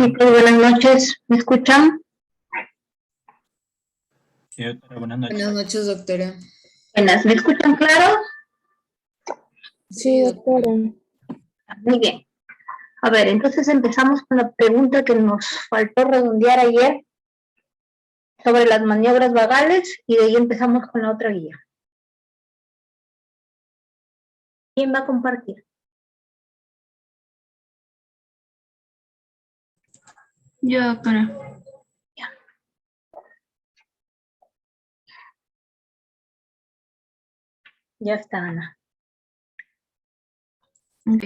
Sí, pues, buenas noches, ¿me escuchan? Sí, doctora, buenas noches. Buenas noches, doctora. Buenas, ¿me escuchan claro? Sí, doctora. Muy bien. A ver, entonces empezamos con la pregunta que nos faltó redondear ayer sobre las maniobras vagales y de ahí empezamos con la otra guía. ¿Quién va a compartir? Yo, doctora. Ya está, Ana. Ok.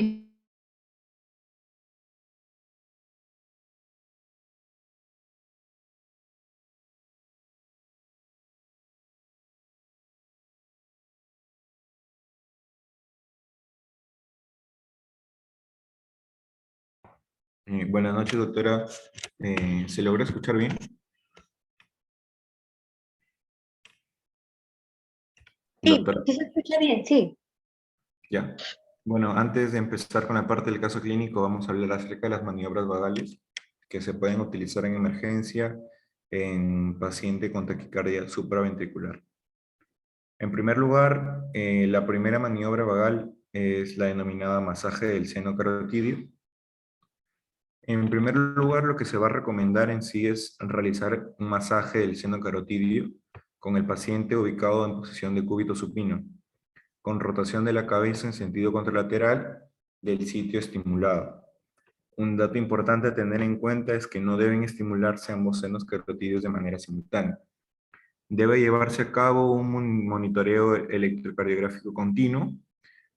Buenas noches, doctora. ¿Se logra escuchar bien? Sí, Doctora. sí se escucha bien, sí. Ya. Bueno, antes de empezar con la parte del caso clínico, vamos a hablar acerca de las maniobras vagales que se pueden utilizar en emergencia en paciente con taquicardia supraventricular. En primer lugar, la primera maniobra vagal es la denominada masaje del seno carotidio. En primer lugar, lo que se va a recomendar en sí es realizar un masaje del seno carotidio con el paciente ubicado en posición de cúbito supino, con rotación de la cabeza en sentido contralateral del sitio estimulado. Un dato importante a tener en cuenta es que no deben estimularse ambos senos carotidios de manera simultánea. Debe llevarse a cabo un monitoreo electrocardiográfico continuo.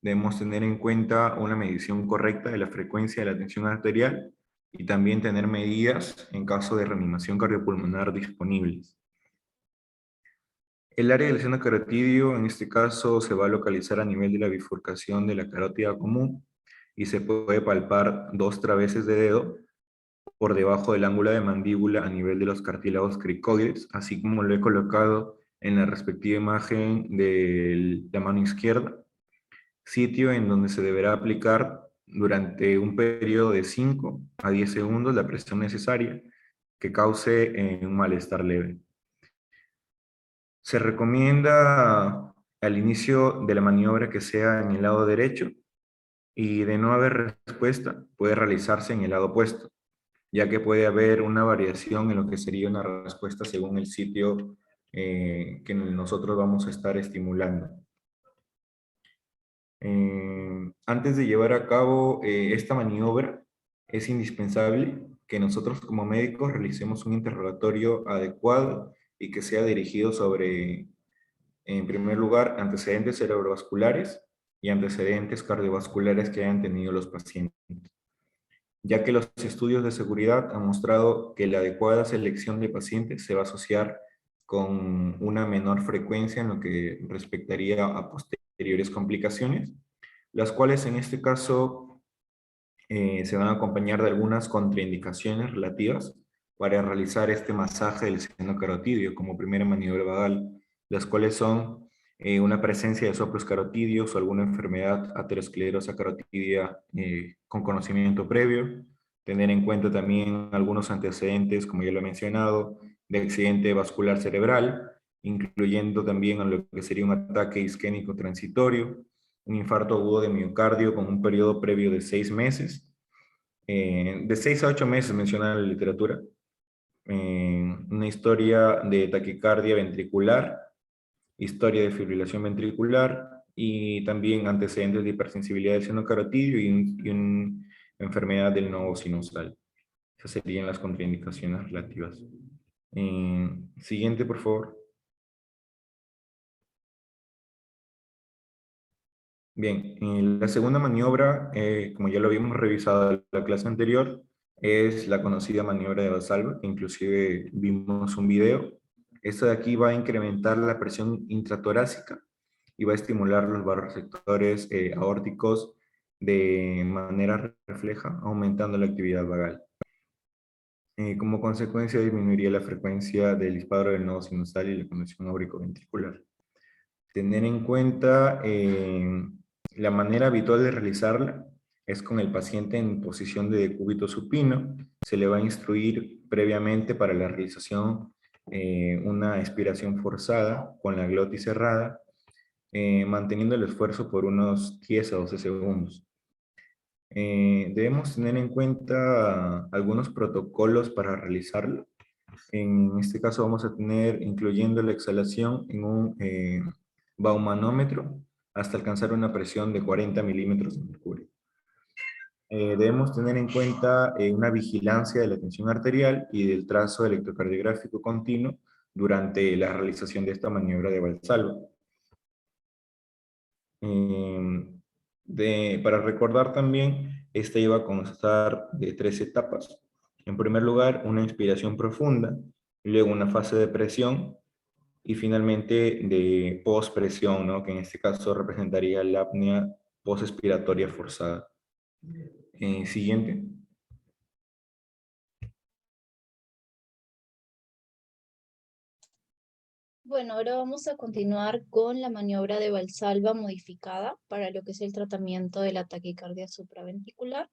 Debemos tener en cuenta una medición correcta de la frecuencia de la tensión arterial y también tener medidas en caso de reanimación cardiopulmonar disponibles. El área del seno carotidio, en este caso, se va a localizar a nivel de la bifurcación de la carótida común y se puede palpar 2 traveses de dedo por debajo del ángulo de mandíbula a nivel de los cartílagos cricoides, así como lo he colocado en la respectiva imagen de la mano izquierda, sitio en donde se deberá aplicar durante un periodo de 5 a 10 segundos la presión necesaria que cause un malestar leve. Se recomienda al inicio de la maniobra que sea en el lado derecho y de no haber respuesta puede realizarse en el lado opuesto, ya que puede haber una variación en lo que sería una respuesta según el sitio que nosotros vamos a estar estimulando. Antes de llevar a cabo esta maniobra, es indispensable que nosotros como médicos realicemos un interrogatorio adecuado y que sea dirigido sobre, en primer lugar, antecedentes cerebrovasculares y antecedentes cardiovasculares que hayan tenido los pacientes, ya que los estudios de seguridad han mostrado que la adecuada selección de pacientes se va a asociar con una menor frecuencia en lo que respectaría a posteriores complicaciones, las cuales en este caso se van a acompañar de algunas contraindicaciones relativas para realizar este masaje del seno carotidio como primera maniobra vagal, las cuales son una presencia de soplos carotidios o alguna enfermedad aterosclerosa carotidia con conocimiento previo, tener en cuenta también algunos antecedentes, como ya lo he mencionado, de accidente vascular cerebral, incluyendo también a lo que sería un ataque isquémico transitorio, un infarto agudo de miocardio con un periodo previo de 6 meses, de 6 a 8 meses menciona la literatura, una historia de taquicardia ventricular, historia de fibrilación ventricular y también antecedentes de hipersensibilidad del seno carotidio y una enfermedad del nodo sinusal. Esas serían las contraindicaciones relativas. Siguiente, por favor. Bien, la segunda maniobra, como ya lo habíamos revisado en la clase anterior, es la conocida maniobra de Valsalva, que inclusive vimos un video. Esta de aquí va a incrementar la presión intratorácica y va a estimular los vasoreceptores aórticos de manera refleja, aumentando la actividad vagal. Como consecuencia disminuiría la frecuencia del disparo del nodo sinusal y la conducción auriculoventricular. Tener en cuenta la manera habitual de realizarla es con el paciente en posición de decúbito supino. Se le va a instruir previamente para la realización una expiración forzada con la glotis cerrada, manteniendo el esfuerzo por unos 10 a 12 segundos. Debemos tener en cuenta algunos protocolos para realizarlo. En este caso vamos a tener, incluyendo la exhalación, en un baumanómetro hasta alcanzar una presión de 40 milímetros de mercurio. Debemos tener en cuenta una vigilancia de la tensión arterial y del trazo electrocardiográfico continuo durante la realización de esta maniobra de Valsalva. Para recordar también, esta iba a constar de 3 etapas. En primer lugar, una inspiración profunda, luego una fase de presión y finalmente de pospresión, ¿no? Que en este caso representaría la apnea postexpiratoria forzada. Siguiente. Bueno, ahora vamos a continuar con la maniobra de Valsalva modificada para lo que es el tratamiento de la taquicardia supraventricular.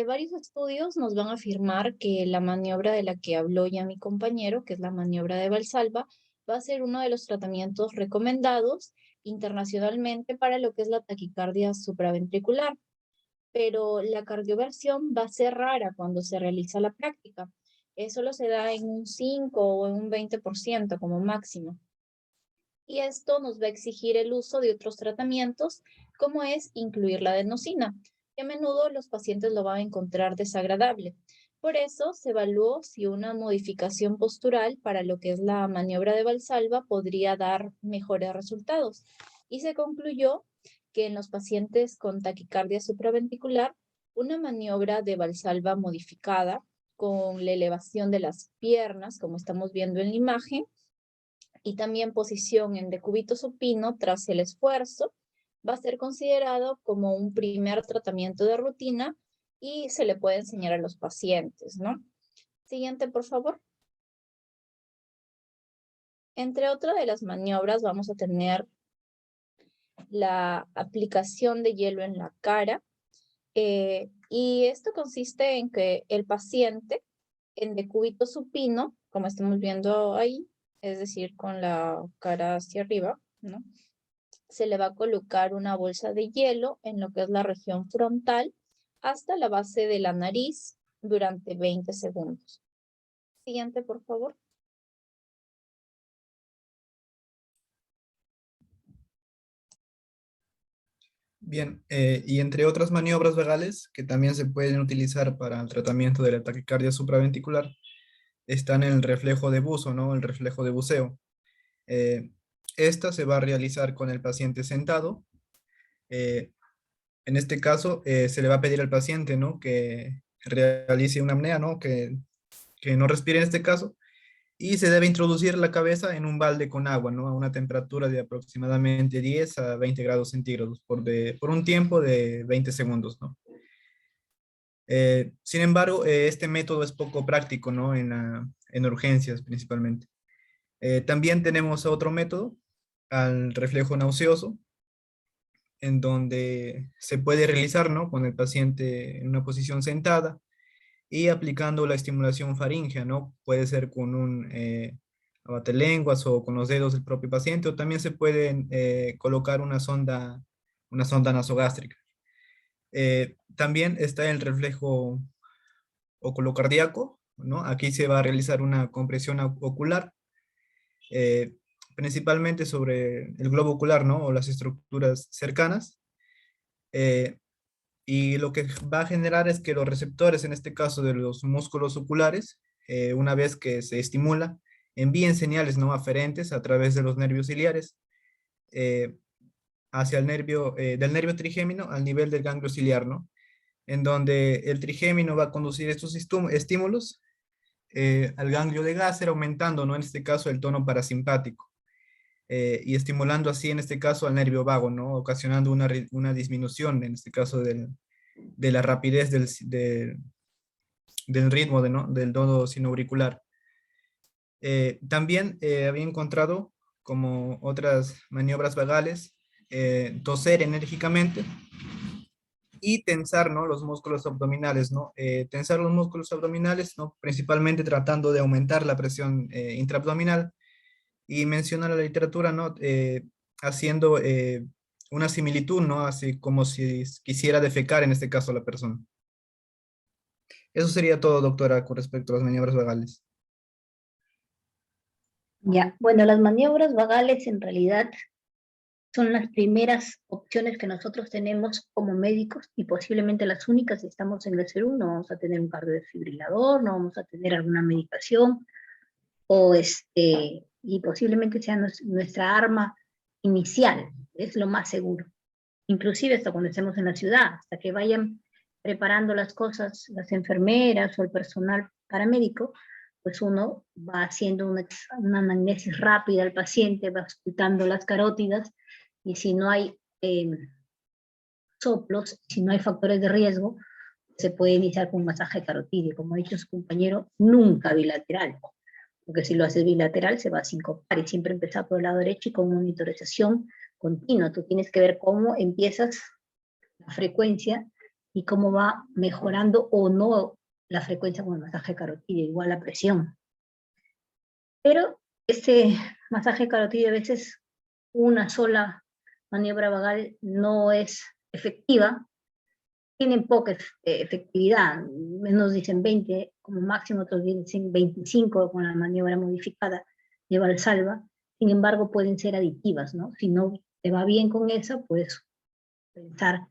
Varios estudios nos van a afirmar que la maniobra de la que habló ya mi compañero, que es la maniobra de Valsalva, va a ser uno de los tratamientos recomendados internacionalmente para lo que es la taquicardia supraventricular. Pero la cardioversión va a ser rara cuando se realiza la práctica. Solo se da en un 5 o en un 20% como máximo. Y esto nos va a exigir el uso de otros tratamientos, como es incluir la adenosina, que a menudo los pacientes lo van a encontrar desagradable. Por eso se evaluó si una modificación postural para lo que es la maniobra de Valsalva podría dar mejores resultados. Y se concluyó que en los pacientes con taquicardia supraventricular, una maniobra de Valsalva modificada con la elevación de las piernas, como estamos viendo en la imagen, y también posición en decúbito supino tras el esfuerzo, va a ser considerado como un primer tratamiento de rutina y se le puede enseñar a los pacientes, ¿no? Siguiente, por favor. Entre otras de las maniobras vamos a tener la aplicación de hielo en la cara, y esto consiste en que el paciente en decúbito supino, como estamos viendo ahí, es decir, con la cara hacia arriba, ¿no? Se le va a colocar una bolsa de hielo en lo que es la región frontal hasta la base de la nariz durante 20 segundos. Siguiente, por favor. Bien, y entre otras maniobras vagales que también se pueden utilizar para el tratamiento de la taquicardia supraventricular, están el reflejo de buzo, ¿no? El reflejo de buceo. Esta se va a realizar con el paciente sentado. En este caso, se le va a pedir al paciente, ¿no? Que realice una apnea, ¿no? Que no respire en este caso. Y se debe introducir la cabeza en un balde con agua, ¿no? A una temperatura de aproximadamente 10 a 20 grados centígrados por un tiempo de 20 segundos, ¿no? Sin embargo, este método es poco práctico, ¿no? En urgencias principalmente. También tenemos otro método, al reflejo nauseoso, en donde se puede realizar, ¿no? Con el paciente en una posición sentada y aplicando la estimulación faríngea, ¿no? Puede ser con un abatelenguas o con los dedos del propio paciente, o también se puede colocar una sonda nasogástrica. También está el reflejo oculocardíaco, ¿no? Aquí se va a realizar una compresión ocular, principalmente sobre el globo ocular, ¿no? O las estructuras cercanas. Y lo que va a generar es que los receptores, en este caso de los músculos oculares, una vez que se estimula, envíen señales no aferentes a través de los nervios ciliares hacia el nervio, del nervio trigémino al nivel del ganglio ciliar, ¿no? En donde el trigémino va a conducir estos estímulos al ganglio de Gasser, aumentando, ¿no? En este caso, el tono parasimpático. Y estimulando así, en este caso, al nervio vago, ¿no? Ocasionando una disminución, en este caso, de la rapidez del ritmo del nodo sinoauricular. También había encontrado, como otras maniobras vagales, toser enérgicamente y tensar, ¿no?, los músculos abdominales, ¿no? Tensar los músculos abdominales, ¿no?, principalmente tratando de aumentar la presión intraabdominal, y menciona la literatura, ¿no?, haciendo una similitud, ¿no?, así como si quisiera defecar en este caso la persona. Eso sería todo, doctora, con respecto a las maniobras vagales. Ya, bueno, las maniobras vagales en realidad son las primeras opciones que nosotros tenemos como médicos y posiblemente las únicas si estamos en el CERU. No vamos a tener un cardiodefibrilador, no vamos a tener alguna medicación, y posiblemente sea nuestra arma inicial, es lo más seguro. Inclusive hasta cuando estemos en la ciudad, hasta que vayan preparando las cosas las enfermeras o el personal paramédico, pues uno va haciendo una anamnesis rápida al paciente, va auscultando las carótidas, y si no hay soplos, si no hay factores de riesgo, se puede iniciar con un masaje carotídeo, como ha dicho su compañero, nunca bilateral, porque si lo haces bilateral se va a sincopar, y siempre empezar por el lado derecho y con monitorización continua. Tú tienes que ver cómo empiezas la frecuencia y cómo va mejorando o no la frecuencia con el masaje carotídeo, igual la presión. Pero este masaje carotídeo, a veces una sola maniobra vagal no es efectiva, tienen poca efectividad, menos dicen 20, como máximo otros dicen 25 con la maniobra modificada de Valsalva. Sin embargo, pueden ser aditivas, ¿no? Si no te va bien con esa, puedes pensar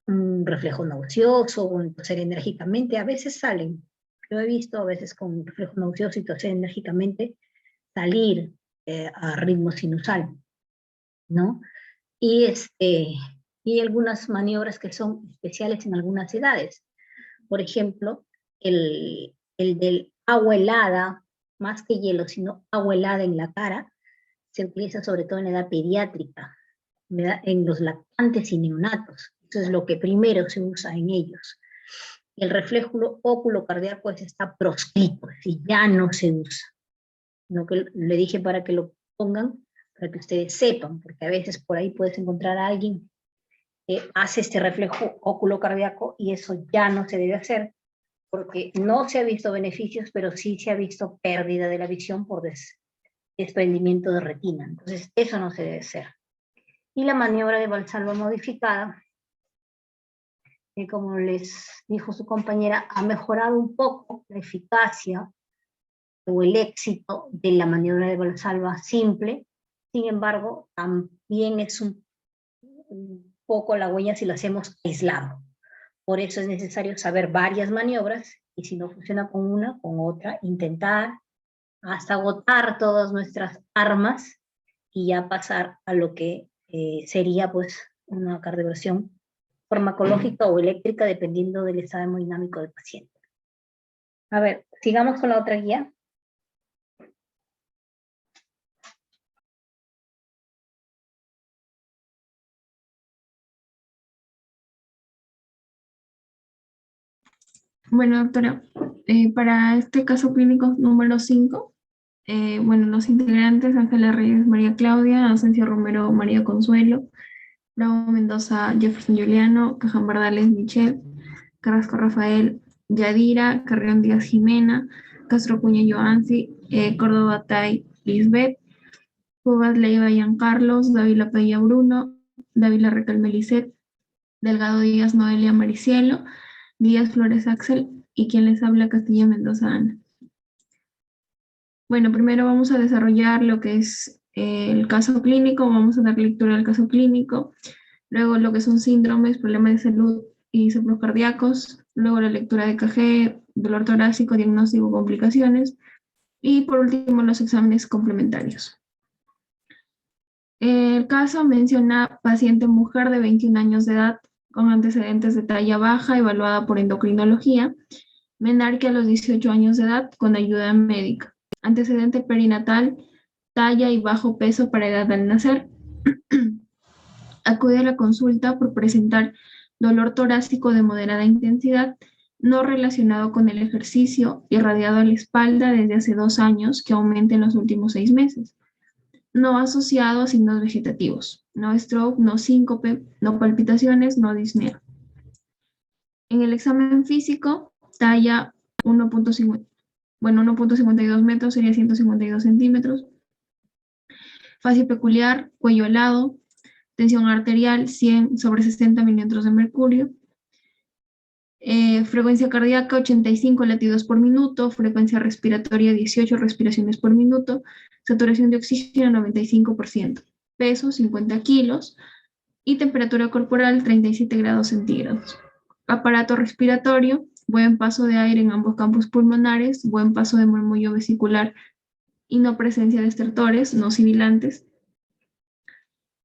un reflejo nauseoso o toser enérgicamente. A veces salen, yo he visto a veces con reflejo nauseoso y toser enérgicamente salir a ritmo sinusal, ¿no? Y algunas maniobras que son especiales en algunas edades. Por ejemplo, el del agua helada, más que hielo, sino agua helada en la cara, se utiliza sobre todo en la edad pediátrica, en los lactantes y neonatos. Eso es lo que primero se usa en ellos. El reflejo óculo cardíaco está proscrito, es decir, ya no se usa. Lo que le dije para que lo pongan, para que ustedes sepan, porque a veces por ahí puedes encontrar a alguien que hace este reflejo óculo cardíaco y eso ya no se debe hacer, porque no se ha visto beneficios, pero sí se ha visto pérdida de la visión por desprendimiento de retina. Entonces, eso no se debe hacer. Y la maniobra de Valsalva modificada, que como les dijo su compañera, ha mejorado un poco la eficacia o el éxito de la maniobra de Valsalva simple. Sin embargo, también es un poco la huella si lo hacemos aislado. Por eso es necesario saber varias maniobras, y si no funciona con una, con otra, intentar hasta agotar todas nuestras armas y ya pasar a lo que sería pues una cardioversión farmacológica o eléctrica, dependiendo del estado hemodinámico del paciente. A ver, sigamos con la otra guía. Bueno, doctora, para este caso clínico número 5, los integrantes: Ángela Reyes, María Claudia; Asensio Romero, María Consuelo; Bravo Mendoza, Jefferson Juliano; Caján Bardales, Michelle; Carrasco Rafael, Yadira; Carrión Díaz, Jimena; Castro Cuña, Joansi; Córdoba Tay, Lisbeth; Cubas Leiva, Carlos; Dávila Paya, Bruno; Dávila Recal, Melicet; Delgado Díaz, Noelia Maricielo; Díaz Flores, Axel; y quien les habla, Castilla Mendoza, Ana. Bueno, primero vamos a desarrollar lo que es el caso clínico, vamos a dar lectura al caso clínico, luego lo que son síndromes, problemas de salud y soplos cardíacos, luego la lectura de EKG, dolor torácico, diagnóstico, complicaciones, y por último los exámenes complementarios. El caso menciona paciente mujer de 21 años de edad, con antecedentes de talla baja, evaluada por endocrinología, menarquia a los 18 años de edad, con ayuda médica, antecedente perinatal, talla y bajo peso para edad al nacer. Acude a la consulta por presentar dolor torácico de moderada intensidad, no relacionado con el ejercicio, irradiado a la espalda desde hace 2 años, que aumenta en los últimos 6 meses. No asociado a signos vegetativos, no stroke, no síncope, no palpitaciones, no disnea. En el examen físico, talla 1.52 metros, sería 152 centímetros. Fase peculiar, cuello helado, tensión arterial 100/60 milímetros de mercurio. Frecuencia cardíaca 85 latidos por minuto, frecuencia respiratoria 18 respiraciones por minuto, saturación de oxígeno 95%, peso 50 kilos y temperatura corporal 37 grados centígrados. Aparato respiratorio, buen paso de aire en ambos campos pulmonares, buen paso de murmullo vesicular y no presencia de estertores no sibilantes.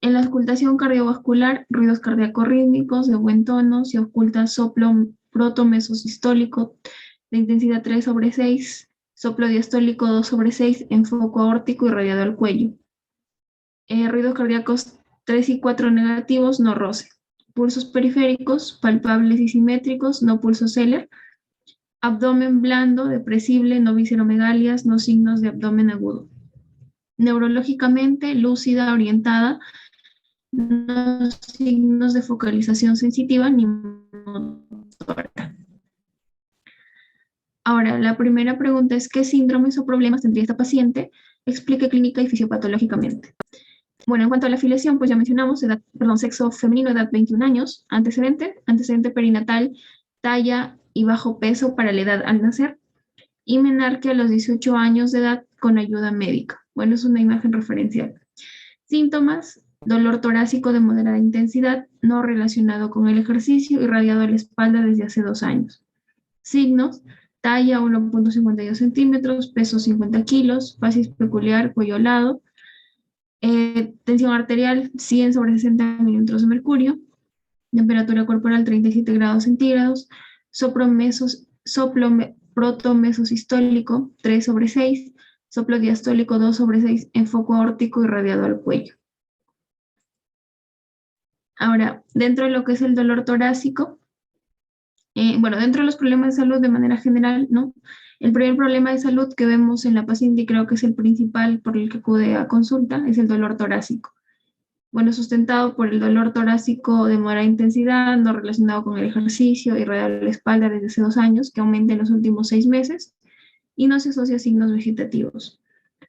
En la auscultación cardiovascular, ruidos cardíacos rítmicos de buen tono, se ausculta soplo protomesosistólico de intensidad 3/6, soplo diastólico 2/6 en foco aórtico irradiado al cuello. Ruidos cardíacos 3 y 4 negativos, no roce. Pulsos periféricos, palpables y simétricos, no pulso Zeller. Abdomen blando, depresible, no visceromegalias, no signos de abdomen agudo. Neurológicamente, lúcida, orientada, no signos de focalización sensitiva ni motora. Ahora, la primera pregunta es: ¿qué síndromes o problemas tendría esta paciente? Explique clínica y fisiopatológicamente. Bueno, en cuanto a la afiliación, pues ya mencionamos, sexo femenino, edad 21 años, antecedente perinatal, talla y bajo peso para la edad al nacer, y menarquia a los 18 años de edad con ayuda médica. Bueno, es una imagen referencial. Síntomas: dolor torácico de moderada intensidad, no relacionado con el ejercicio, irradiado a la espalda desde hace 2 años. Signos: talla 1.52 centímetros, peso 50 kilos, facies peculiar, cuello helado, tensión arterial 100/60 milímetros de mercurio, temperatura corporal 37 grados centígrados, soplo protomesosistólico 3/6, soplo diastólico 2/6 en foco aórtico irradiado al cuello. Ahora, dentro de lo que es el dolor torácico, dentro de los problemas de salud de manera general, ¿no? El primer problema de salud que vemos en la paciente, y creo que es el principal por el que acude a consulta, es el dolor torácico. Bueno, sustentado por el dolor torácico de moderada intensidad, no relacionado con el ejercicio, irradiado a la espalda desde hace 2 años, que aumenta en los últimos 6 meses, y no se asocia a signos vegetativos.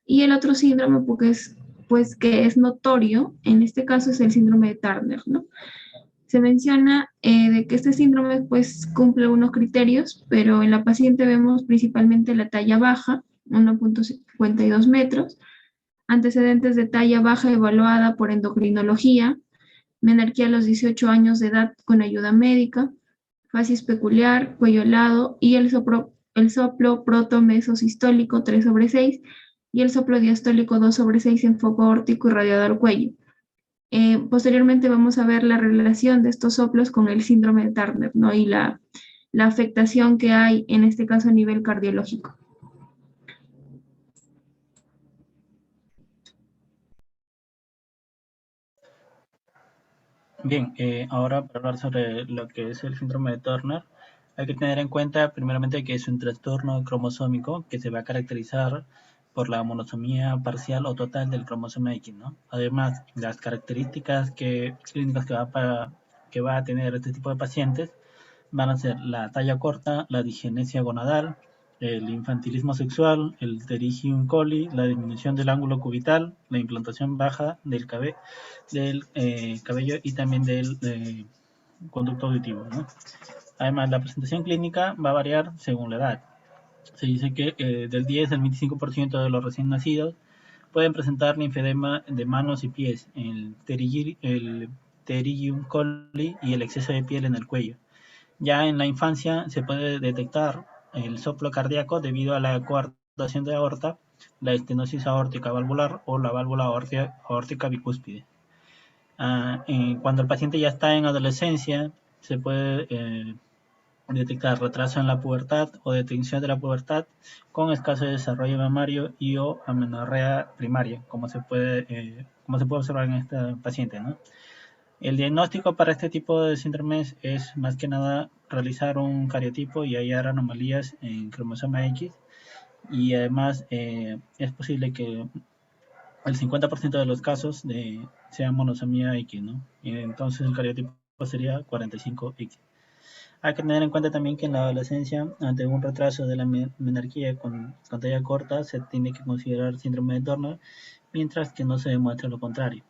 Y el otro síndrome, que es notorio, en este caso es el síndrome de Turner, ¿no? Se menciona de que este síndrome pues cumple unos criterios, pero en la paciente vemos principalmente la talla baja, 1.52 metros, antecedentes de talla baja evaluada por endocrinología, menarquía a los 18 años de edad con ayuda médica, facies peculiar, cuello helado y el soplo protomesosistólico 3/6 y el soplo diastólico 2/6 en foco aórtico irradiado al cuello. Posteriormente vamos a ver la relación de estos soplos con el síndrome de Turner, ¿no? Y la afectación que hay en este caso a nivel cardiológico. Bien, ahora para hablar sobre lo que es el síndrome de Turner, hay que tener en cuenta primeramente que es un trastorno cromosómico que se va a caracterizar por la monosomía parcial o total del cromosoma X, ¿no? Además, las características clínicas que va a tener este tipo de pacientes van a ser la talla corta, la digenesia gonadal, el infantilismo sexual, el pterygium coli, la disminución del ángulo cubital, la implantación baja del cabello y también del conducto auditivo, ¿no? Además, la presentación clínica va a variar según la edad. Se dice que del 10 al 25% de los recién nacidos pueden presentar linfedema de manos y pies, el pterygium coli y el exceso de piel en el cuello. Ya en la infancia se puede detectar el soplo cardíaco debido a la coartación de aorta, la estenosis aórtica valvular o la válvula aórtica bicúspide. Cuando el paciente ya está en adolescencia, se puede detectar retraso en la pubertad o detención de la pubertad con escaso desarrollo mamario y o amenorrea primaria, como se puede observar en esta paciente, ¿no? El diagnóstico para este tipo de síndromes es más que nada realizar un cariotipo y hallar anomalías en cromosoma X, y además es posible que el 50% de los casos sea monosomía X, ¿no? Y entonces el cariotipo sería 45X. Hay que tener en cuenta también que en la adolescencia, ante un retraso de la menarquía con talla corta, se tiene que considerar síndrome de Turner, mientras que no se demuestra lo contrario.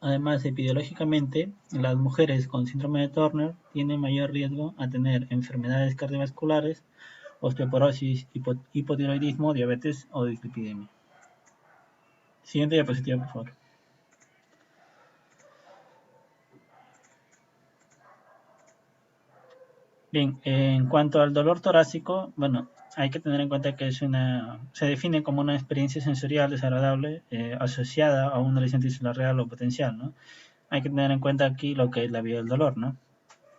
Además, epidemiológicamente, las mujeres con síndrome de Turner tienen mayor riesgo a tener enfermedades cardiovasculares, osteoporosis, hipotiroidismo, diabetes o dislipidemia. Siguiente diapositiva, por favor. Bien, en cuanto al dolor torácico, bueno, hay que tener en cuenta que se define como una experiencia sensorial desagradable asociada a una lesión tisular real o potencial, ¿no? Hay que tener en cuenta aquí lo que es la vía del dolor, ¿no?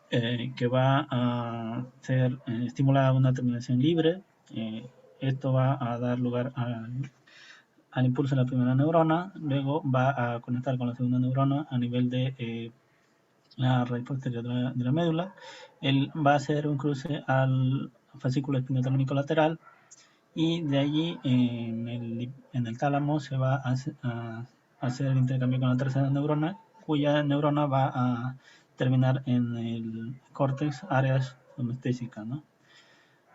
Que va a ser estimulada una terminación libre. Esto va a dar lugar al impulso de la primera neurona, luego va a conectar con la segunda neurona a nivel de la raíz posterior de la médula. Él va a hacer un cruce al fascículo espinotalámico lateral y de allí en el tálamo se va a hacer el intercambio con la tercera neurona, cuya neurona va a terminar en el córtex, áreas somestésicas, ¿no?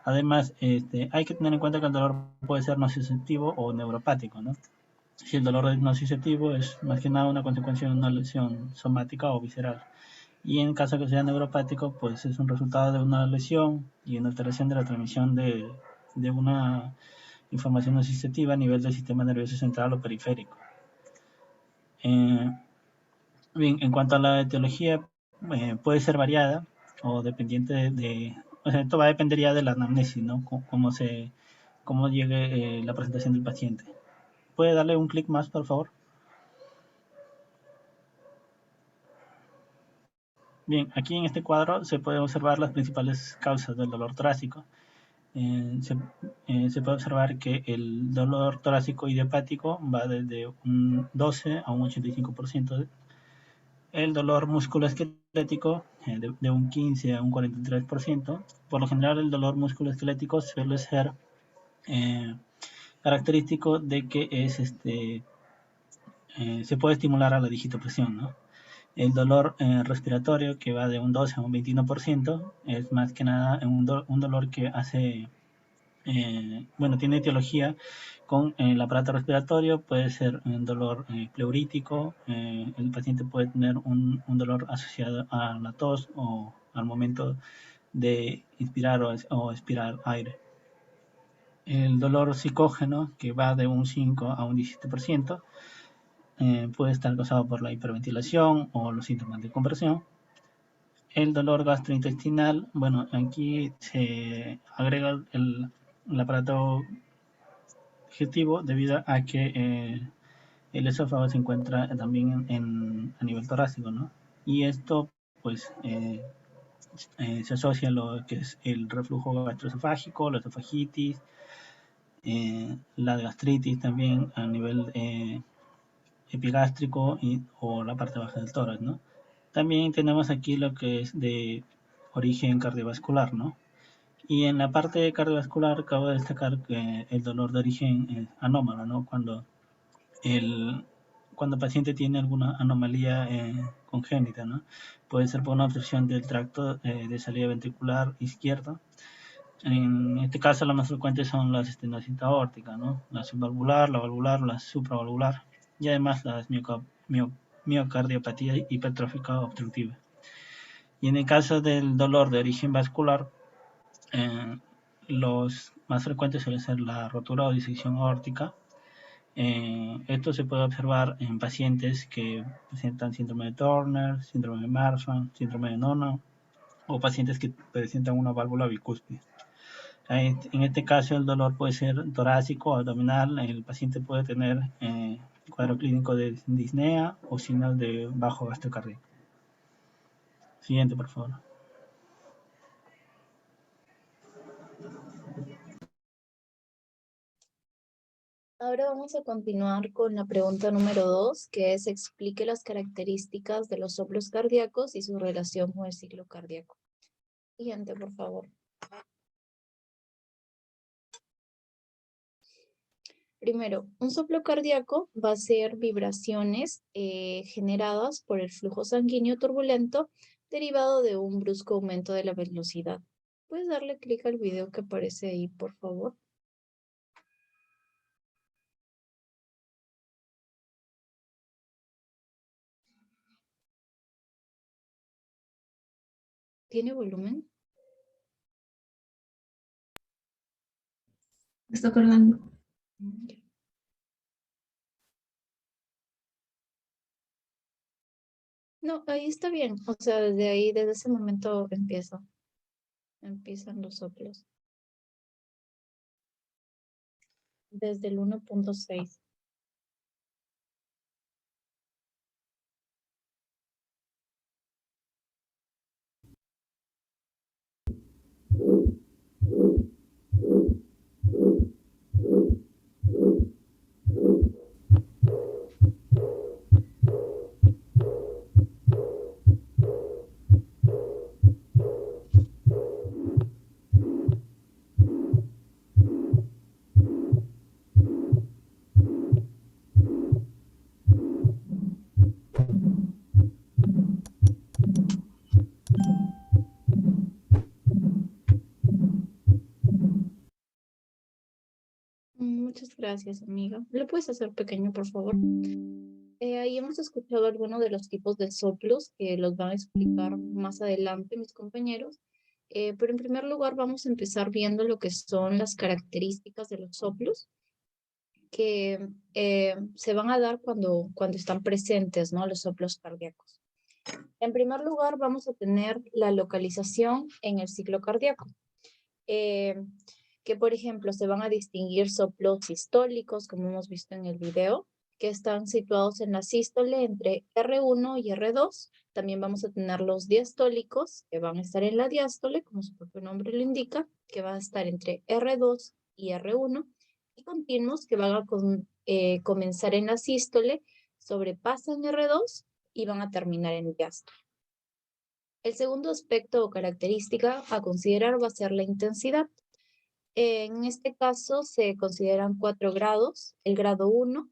Además, hay que tener en cuenta que el dolor puede ser nociceptivo o neuropático, ¿no? Si el dolor es nociceptivo es más que nada una consecuencia de una lesión somática o visceral. Y en caso que sea neuropático, pues es un resultado de una lesión y una alteración de la transmisión de una información nociceptiva a nivel del sistema nervioso central o periférico. Bien, en cuanto a la etiología, puede ser variada o dependiente o sea, esto va a depender ya de la anamnesis, ¿no? Cómo llegue la presentación del paciente. ¿Puede darle un clic más, por favor? Bien, aquí en este cuadro se puede observar las principales causas del dolor torácico. Se puede observar que el dolor torácico idiopático va desde un 12 a un 85%. El dolor musculoesquelético de un 15 a un 43%. Por lo general el dolor musculoesquelético suele ser característico de que se puede estimular a la digitopresión, ¿no? El dolor respiratorio, que va de un 12 a un 21%, es más que nada un dolor que hace, tiene etiología con el aparato respiratorio, puede ser un dolor pleurítico, el paciente puede tener un dolor asociado a la tos o al momento de inspirar o expirar aire. El dolor psicógeno, que va de un 5 a un 17%, puede estar causado por la hiperventilación o los síntomas de compresión. El dolor gastrointestinal, bueno, aquí se agrega el aparato digestivo debido a que el esófago se encuentra también a nivel torácico, ¿no? Y esto, pues, se asocia a lo que es el reflujo gastroesofágico, la esofagitis, la gastritis también a nivel epigástrico o la parte baja del tórax, ¿no? También tenemos aquí lo que es de origen cardiovascular, ¿no? Y en la parte cardiovascular cabe destacar que el dolor de origen es anómalo, ¿no? Cuando el paciente tiene alguna anomalía congénita, ¿no? Puede ser por una obstrucción del tracto de salida ventricular izquierdo. En este caso, las más frecuentes son las estenosis aórticas, ¿no? La subvalvular, la valvular, la supravalvular y además las miocardiopatía hipertrófica obstructiva. Y en el caso del dolor de origen vascular, los más frecuentes suelen ser la rotura o disección aórtica. Esto se puede observar en pacientes que presentan síndrome de Turner, síndrome de Marfan, síndrome de Noonan o pacientes que presentan una válvula bicúspide. En este caso el dolor puede ser torácico o abdominal. El paciente puede tener cuadro clínico de disnea o signos de bajo gasto cardíaco. Siguiente, por favor. Ahora vamos a continuar con la pregunta número 2, que es explique las características de los soplos cardíacos y su relación con el ciclo cardíaco. Siguiente, por favor. Primero, un soplo cardíaco va a ser vibraciones generadas por el flujo sanguíneo turbulento derivado de un brusco aumento de la velocidad. ¿Puedes darle clic al video que aparece ahí, por favor? ¿Tiene volumen? Está cargando. No, ahí está bien. O sea, desde ahí, desde ese momento empiezan los soplos. Desde el 1.6. Muchas gracias, amiga. ¿Lo puedes hacer pequeño, por favor? Ahí hemos escuchado algunos de los tipos de soplos que los van a explicar más adelante mis compañeros. Pero en primer lugar vamos a empezar viendo lo que son las características de los soplos que se van a dar cuando están presentes, ¿no? Los soplos cardíacos. En primer lugar vamos a tener la localización en el ciclo cardíaco. Que por ejemplo se van a distinguir soplos sistólicos, como hemos visto en el video, que están situados en la sístole entre R1 y R2. También vamos a tener los diastólicos, que van a estar en la diástole, como su propio nombre lo indica, que van a estar entre R2 y R1, y continuos, que van a comenzar en la sístole, sobrepasan R2 y van a terminar en diástole. El segundo aspecto o característica a considerar va a ser la intensidad. En este caso se consideran 4 grados, el grado 1,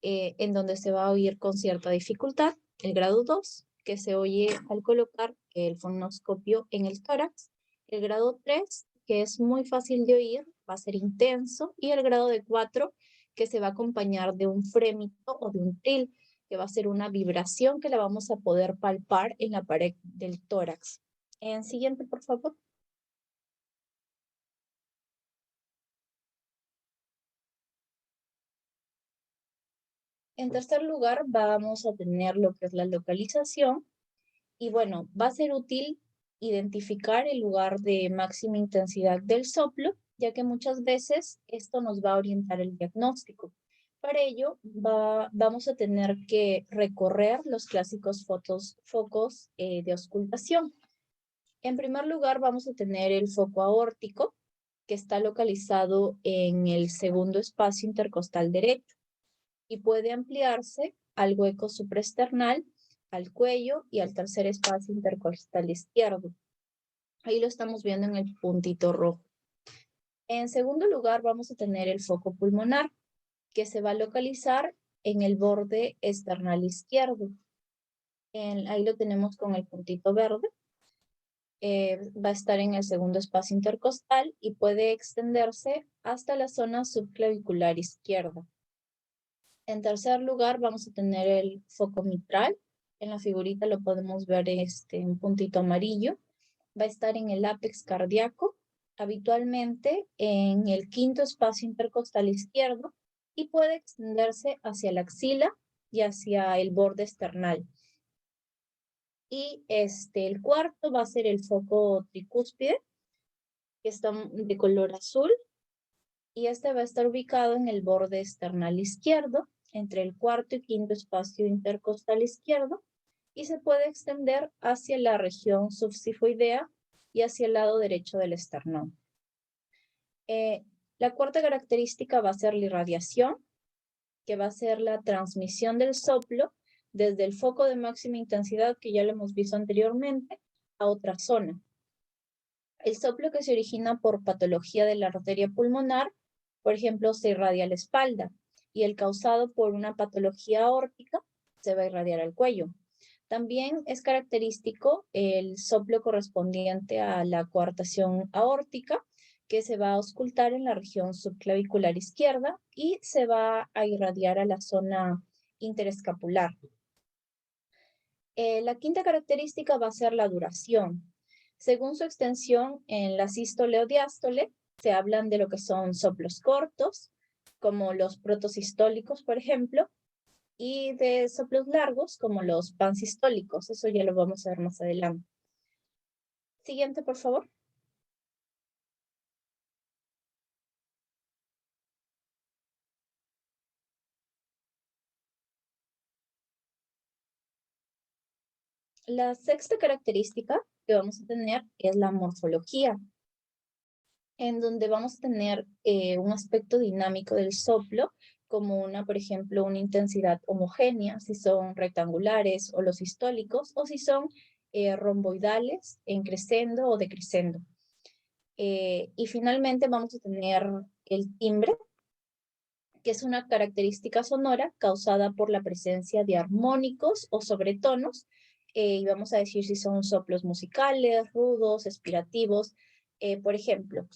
en donde se va a oír con cierta dificultad, el grado 2, que se oye al colocar el fonoscopio en el tórax, el grado 3, que es muy fácil de oír, va a ser intenso, y el grado de 4, que se va a acompañar de un frémito o de un trill, que va a ser una vibración que la vamos a poder palpar en la pared del tórax. Siguiente, por favor. En tercer lugar, vamos a tener lo que es la localización. Y bueno, va a ser útil identificar el lugar de máxima intensidad del soplo, ya que muchas veces esto nos va a orientar el diagnóstico. Para ello, vamos a tener que recorrer los clásicos focos de auscultación. En primer lugar, vamos a tener el foco aórtico, que está localizado en el segundo espacio intercostal derecho y puede ampliarse al hueco supraesternal, al cuello y al tercer espacio intercostal izquierdo. Ahí lo estamos viendo en el puntito rojo. En segundo lugar, vamos a tener el foco pulmonar, que se va a localizar en el borde esternal izquierdo. Ahí lo tenemos con el puntito verde. Va a estar en el segundo espacio intercostal y puede extenderse hasta la zona subclavicular izquierda. En tercer lugar, vamos a tener el foco mitral. En la figurita lo podemos ver un puntito amarillo. Va a estar en el ápex cardíaco, habitualmente en el quinto espacio intercostal izquierdo, y puede extenderse hacia la axila y hacia el borde esternal. Y el cuarto va a ser el foco tricúspide, que está de color azul, y este va a estar ubicado en el borde esternal izquierdo, entre el cuarto y quinto espacio intercostal izquierdo, y se puede extender hacia la región subsifoidea y hacia el lado derecho del esternón. La cuarta característica va a ser la irradiación, que va a ser la transmisión del soplo desde el foco de máxima intensidad, que ya lo hemos visto anteriormente, a otra zona. El soplo que se origina por patología de la arteria pulmonar, por ejemplo, se irradia a la espalda, y el causado por una patología aórtica se va a irradiar al cuello. También es característico el soplo correspondiente a la coartación aórtica, que se va a auscultar en la región subclavicular izquierda y se va a irradiar a la zona interescapular. La quinta característica va a ser la duración. Según su extensión en la sístole o diástole, se hablan de lo que son soplos cortos, como los protosistólicos, por ejemplo, y de soplos largos, como los pansistólicos. Eso ya lo vamos a ver más adelante. Siguiente, por favor. La sexta característica que vamos a tener es la morfología, en donde vamos a tener un aspecto dinámico del soplo, como por ejemplo, una intensidad homogénea, si son rectangulares o los sistólicos, o si son romboidales, en crescendo o decrescendo. Y finalmente vamos a tener el timbre, que es una característica sonora causada por la presencia de armónicos o sobretonos, y vamos a decir si son soplos musicales, rudos, expirativos. Por ejemplo,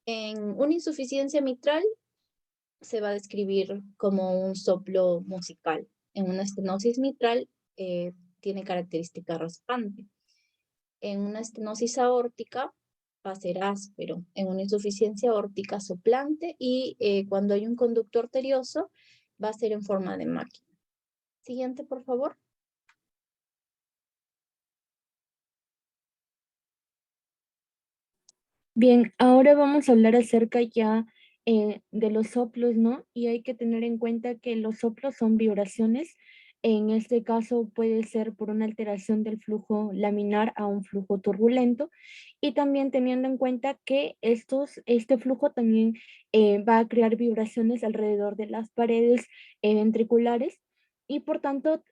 en una insuficiencia mitral se va a describir como un soplo musical. En una estenosis mitral tiene característica raspante. En una estenosis aórtica va a ser áspero. En una insuficiencia aórtica soplante y cuando hay un conducto arterioso va a ser en forma de máquina. Siguiente, por favor. Bien, ahora vamos a hablar acerca ya de los soplos, ¿no? Y hay que tener en cuenta que los soplos son vibraciones. En este caso puede ser por una alteración del flujo laminar a un flujo turbulento y también teniendo en cuenta que este flujo también va a crear vibraciones alrededor de las paredes ventriculares y por tanto,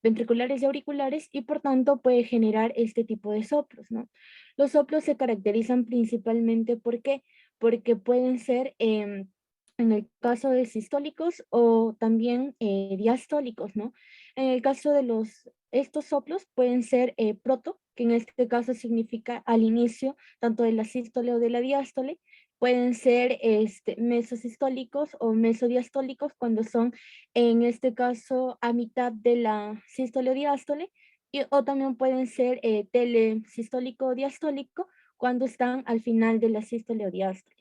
ventriculares y auriculares y por tanto puede generar este tipo de soplos, ¿no? Los soplos se caracterizan principalmente ¿por qué? Porque pueden ser en el caso de sistólicos o también diastólicos, ¿no? En el caso de estos soplos pueden ser proto, que en este caso significa al inicio tanto de la sístole o de la diástole, pueden ser mesosistólicos o mesodiastólicos cuando son en este caso a mitad de la sístole o diástole, o también pueden ser telesistólico o diastólico cuando están al final de la sístole o diástole.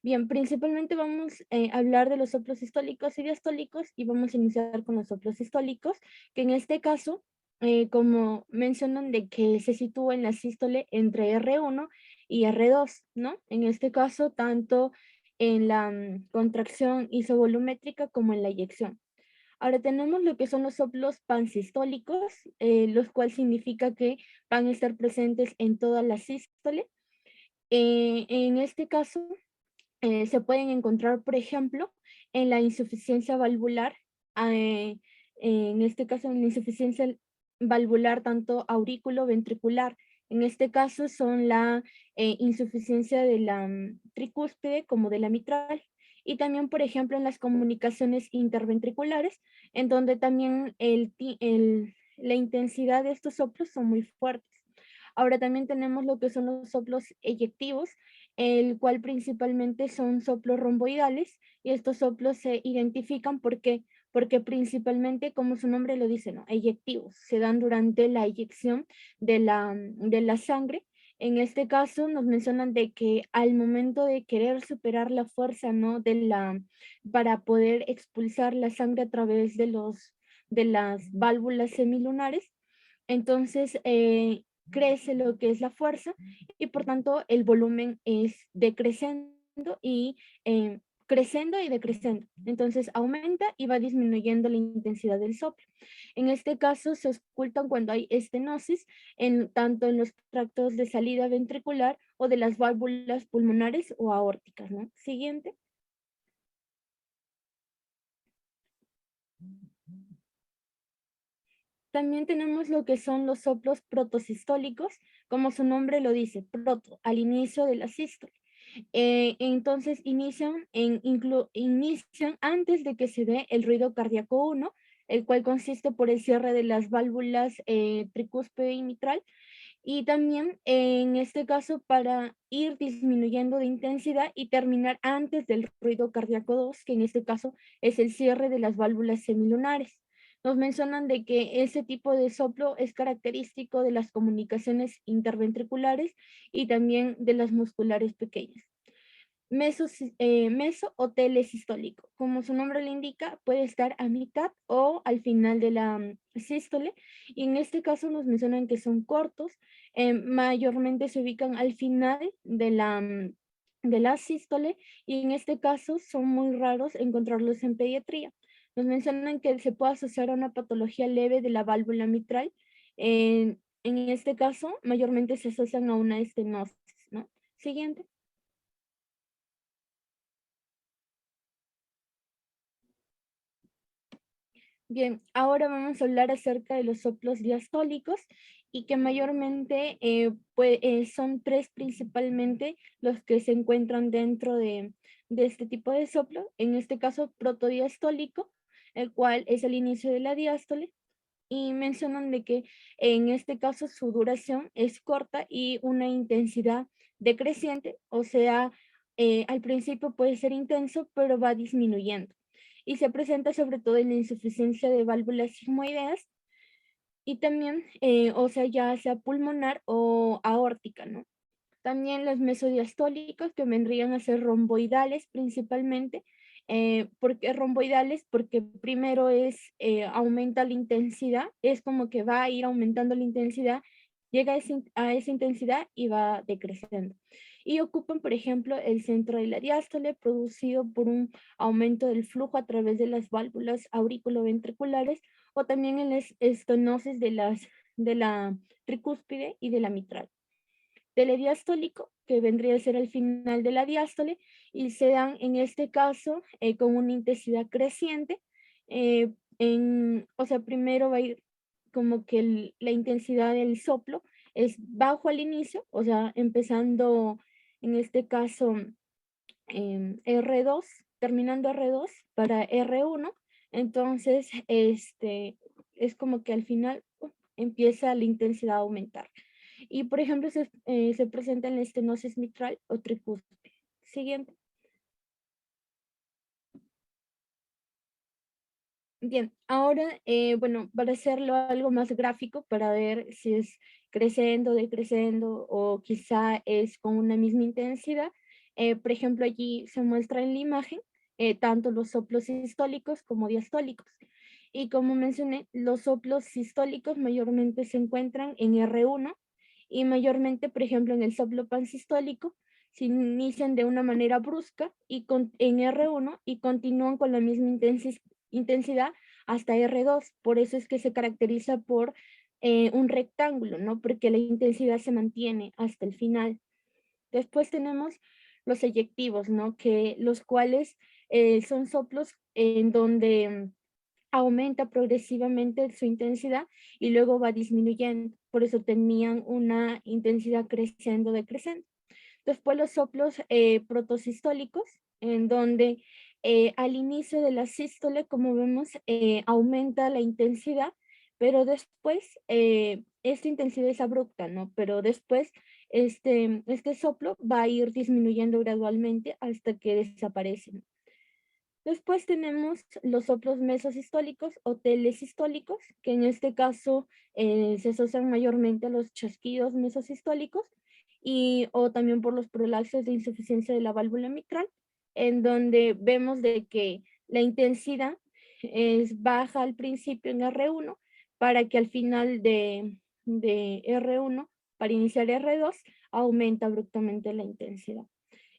Bien, principalmente vamos a hablar de los soplos sistólicos y diastólicos y vamos a iniciar con los soplos sistólicos, que en este caso, como mencionan de que se sitúa en la sístole entre R1 y R2, ¿no? En este caso, tanto en la contracción isovolumétrica como en la eyección. Ahora tenemos lo que son los soplos pansistólicos, los cuales significa que van a estar presentes en toda la sístole. En este caso, se pueden encontrar, por ejemplo, en la insuficiencia valvular, en este caso en la insuficiencia valvular tanto aurículo-ventricular. En este caso son la insuficiencia de la tricúspide como de la mitral. Y también, por ejemplo, en las comunicaciones interventriculares, en donde también la intensidad de estos soplos son muy fuertes. Ahora también tenemos lo que son los soplos eyectivos, el cual principalmente son soplos romboidales, y estos soplos se identifican porque principalmente, como su nombre lo dice, ¿no? Eyectivos, se dan durante la eyección de la sangre. En este caso nos mencionan de que al momento de querer superar la fuerza, ¿no? Para poder expulsar la sangre a través de las válvulas semilunares, entonces crece lo que es la fuerza y por tanto el volumen es decreciendo y creciendo y decreciendo. Entonces aumenta y va disminuyendo la intensidad del soplo. En este caso se ocultan cuando hay estenosis, tanto en los tractos de salida ventricular o de las válvulas pulmonares o aórticas, ¿no? Siguiente. También tenemos lo que son los soplos protosistólicos, como su nombre lo dice, proto, al inicio de la sístole. Entonces inician antes de que se dé el ruido cardíaco 1, el cual consiste por el cierre de las válvulas tricúspide y mitral, y también en este caso para ir disminuyendo de intensidad y terminar antes del ruido cardíaco 2, que en este caso es el cierre de las válvulas semilunares. Nos mencionan de que ese tipo de soplo es característico de las comunicaciones interventriculares y también de las musculares pequeñas. Meso o telesistólico. Como su nombre le indica, puede estar a mitad o al final de la sístole. Y en este caso nos mencionan que son cortos. Mayormente se ubican al final de la sístole, y en este caso son muy raros encontrarlos en pediatría. Nos mencionan que se puede asociar a una patología leve de la válvula mitral. En este caso, mayormente se asocian a una estenosis, ¿no? Siguiente. Bien, ahora vamos a hablar acerca de los soplos diastólicos, y que mayormente son tres principalmente los que se encuentran dentro de este tipo de soplo. En este caso, protodiastólico, el cual es el inicio de la diástole, y mencionan de que en este caso su duración es corta y una intensidad decreciente, o sea, al principio puede ser intenso, pero va disminuyendo. Y se presenta sobre todo en la insuficiencia de válvulas sigmoideas, y también, o sea, ya sea pulmonar o aórtica, ¿no? También los mesodiastólicos, que vendrían a ser romboidales principalmente. ¿Por qué romboidales? Porque primero aumenta la intensidad, es como que va a ir aumentando la intensidad, llega a esa intensidad y va decreciendo. Y ocupan, por ejemplo, el centro de la diástole, producido por un aumento del flujo a través de las válvulas auriculoventriculares, o también en las estenosis de la tricúspide y de la mitral. Telediastólico, que vendría a ser al final de la diástole, y se dan en este caso con una intensidad creciente. O sea, primero va a ir como que la intensidad del soplo es bajo al inicio, o sea, empezando en este caso R2, terminando R2 para R1. Entonces, es como que al final empieza la intensidad a aumentar. Y, por ejemplo, se presenta en la estenosis mitral o tricúspide. Siguiente. Bien, ahora, bueno, para hacerlo algo más gráfico, para ver si es creciendo, decreciendo, o quizá es con una misma intensidad. Por ejemplo, allí se muestra en la imagen tanto los soplos sistólicos como diastólicos. Y como mencioné, los soplos sistólicos mayormente se encuentran en R1, y mayormente, por ejemplo, en el soplo pansistólico, se inician de una manera brusca en R1 y continúan con la misma intensidad hasta R2. Por eso es que se caracteriza por un rectángulo, ¿no? Porque la intensidad se mantiene hasta el final. Después tenemos los eyectivos, ¿no? Los cuales son soplos en donde aumenta progresivamente su intensidad y luego va disminuyendo. Por eso tenían una intensidad creciendo, decreciendo. Después los soplos protosistólicos, en donde al inicio de la sístole, como vemos, aumenta la intensidad, pero después esta intensidad es abrupta, ¿no? Pero después este soplo va a ir disminuyendo gradualmente hasta que desaparecen. Después tenemos los soplos mesosistólicos o telesistólicos, que en este caso se asocian mayormente a los chasquidos mesosistólicos, o también por los prolaxios de insuficiencia de la válvula mitral, en donde vemos de que la intensidad es baja al principio en R1, para que al final de R1, para iniciar R2, aumenta abruptamente la intensidad.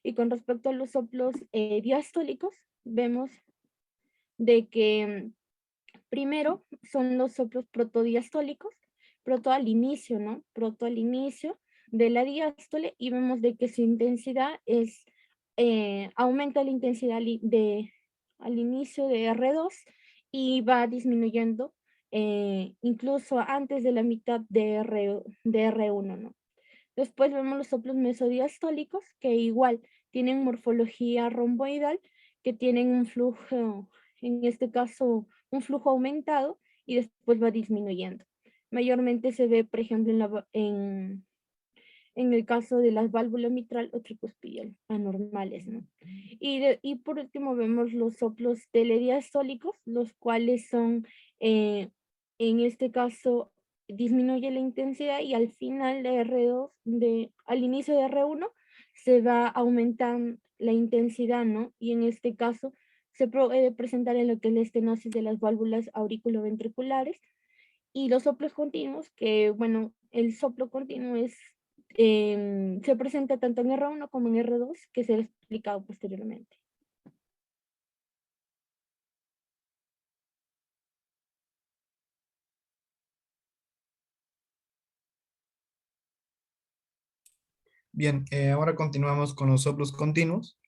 Y con respecto a los soplos diastólicos, vemos de que primero son los soplos protodiastólicos, proto al inicio, ¿no? Proto al inicio de la diástole, y vemos de que su intensidad aumenta la intensidad al inicio de R2 y va disminuyendo incluso antes de la mitad de R1, ¿no? Después vemos los soplos mesodiastólicos, que igual tienen morfología romboidal, que tienen un flujo en este caso, un flujo aumentado y después va disminuyendo. Mayormente se ve, por ejemplo, en el caso de las válvulas mitral o tricuspidal anormales, ¿no? Y por último vemos los soplos telediastólicos, los cuales son, en este caso, disminuye la intensidad y al final de R2, al inicio de R1, se va aumentando la intensidad, ¿no? Y en este caso se puede presentar en lo que es la estenosis de las válvulas auriculoventriculares y los soplos continuos, que bueno, el soplo continuo se presenta tanto en R1 como en R2, que será explicado posteriormente. Bien, ahora continuamos con los soplos continuos.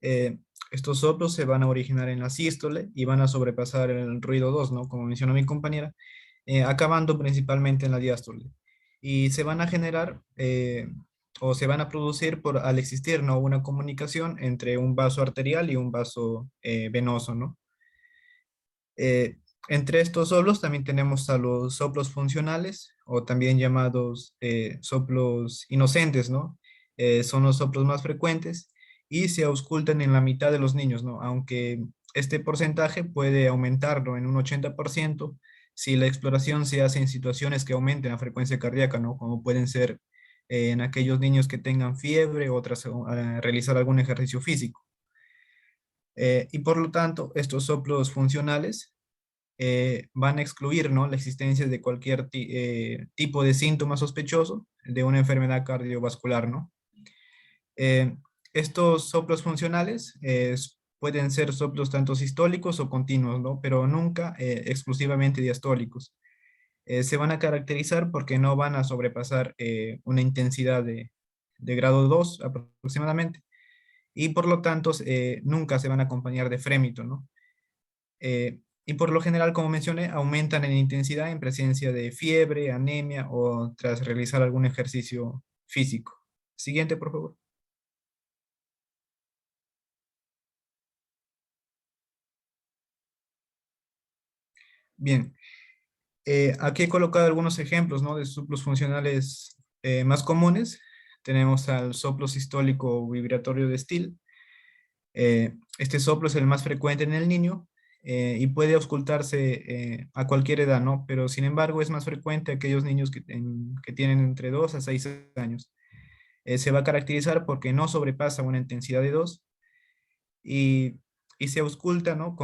Eh, Estos soplos se van a originar en la sístole y van a sobrepasar el ruido 2, ¿no? Como mencionó mi compañera, acabando principalmente en la diástole. Y se van a generar o se van a producir al existir, ¿no? Una comunicación entre un vaso arterial y un vaso venoso, ¿no? Entre estos soplos también tenemos a los soplos funcionales o también llamados soplos inocentes, ¿no? Son los soplos más frecuentes y se auscultan en la mitad de los niños, ¿no? Aunque este porcentaje puede aumentarlo en un 80% si la exploración se hace en situaciones que aumenten la frecuencia cardíaca, ¿no? Como pueden ser en aquellos niños que tengan fiebre o tras realizar algún ejercicio físico. Y por lo tanto, estos soplos funcionales van a excluir, ¿no? La existencia de cualquier tipo de síntoma sospechoso de una enfermedad cardiovascular, ¿no? Estos soplos funcionales pueden ser soplos tanto sistólicos o continuos, ¿no? Pero nunca exclusivamente diastólicos. Se van a caracterizar porque no van a sobrepasar una intensidad de grado 2 aproximadamente y por lo tanto nunca se van a acompañar de frémito, ¿no? Y por lo general, como mencioné, aumentan en intensidad en presencia de fiebre, anemia o tras realizar algún ejercicio físico. Siguiente, por favor. Bien, aquí he colocado algunos ejemplos, ¿no? De soplos funcionales más comunes. Tenemos al soplo sistólico vibratorio de Still. Este soplo es el más frecuente en el niño y puede auscultarse a cualquier edad, ¿no? Pero sin embargo es más frecuente en aquellos niños que tienen entre 2 a 6 años. Se va a caracterizar porque no sobrepasa una intensidad de 2 y, y se ausculta, ¿no?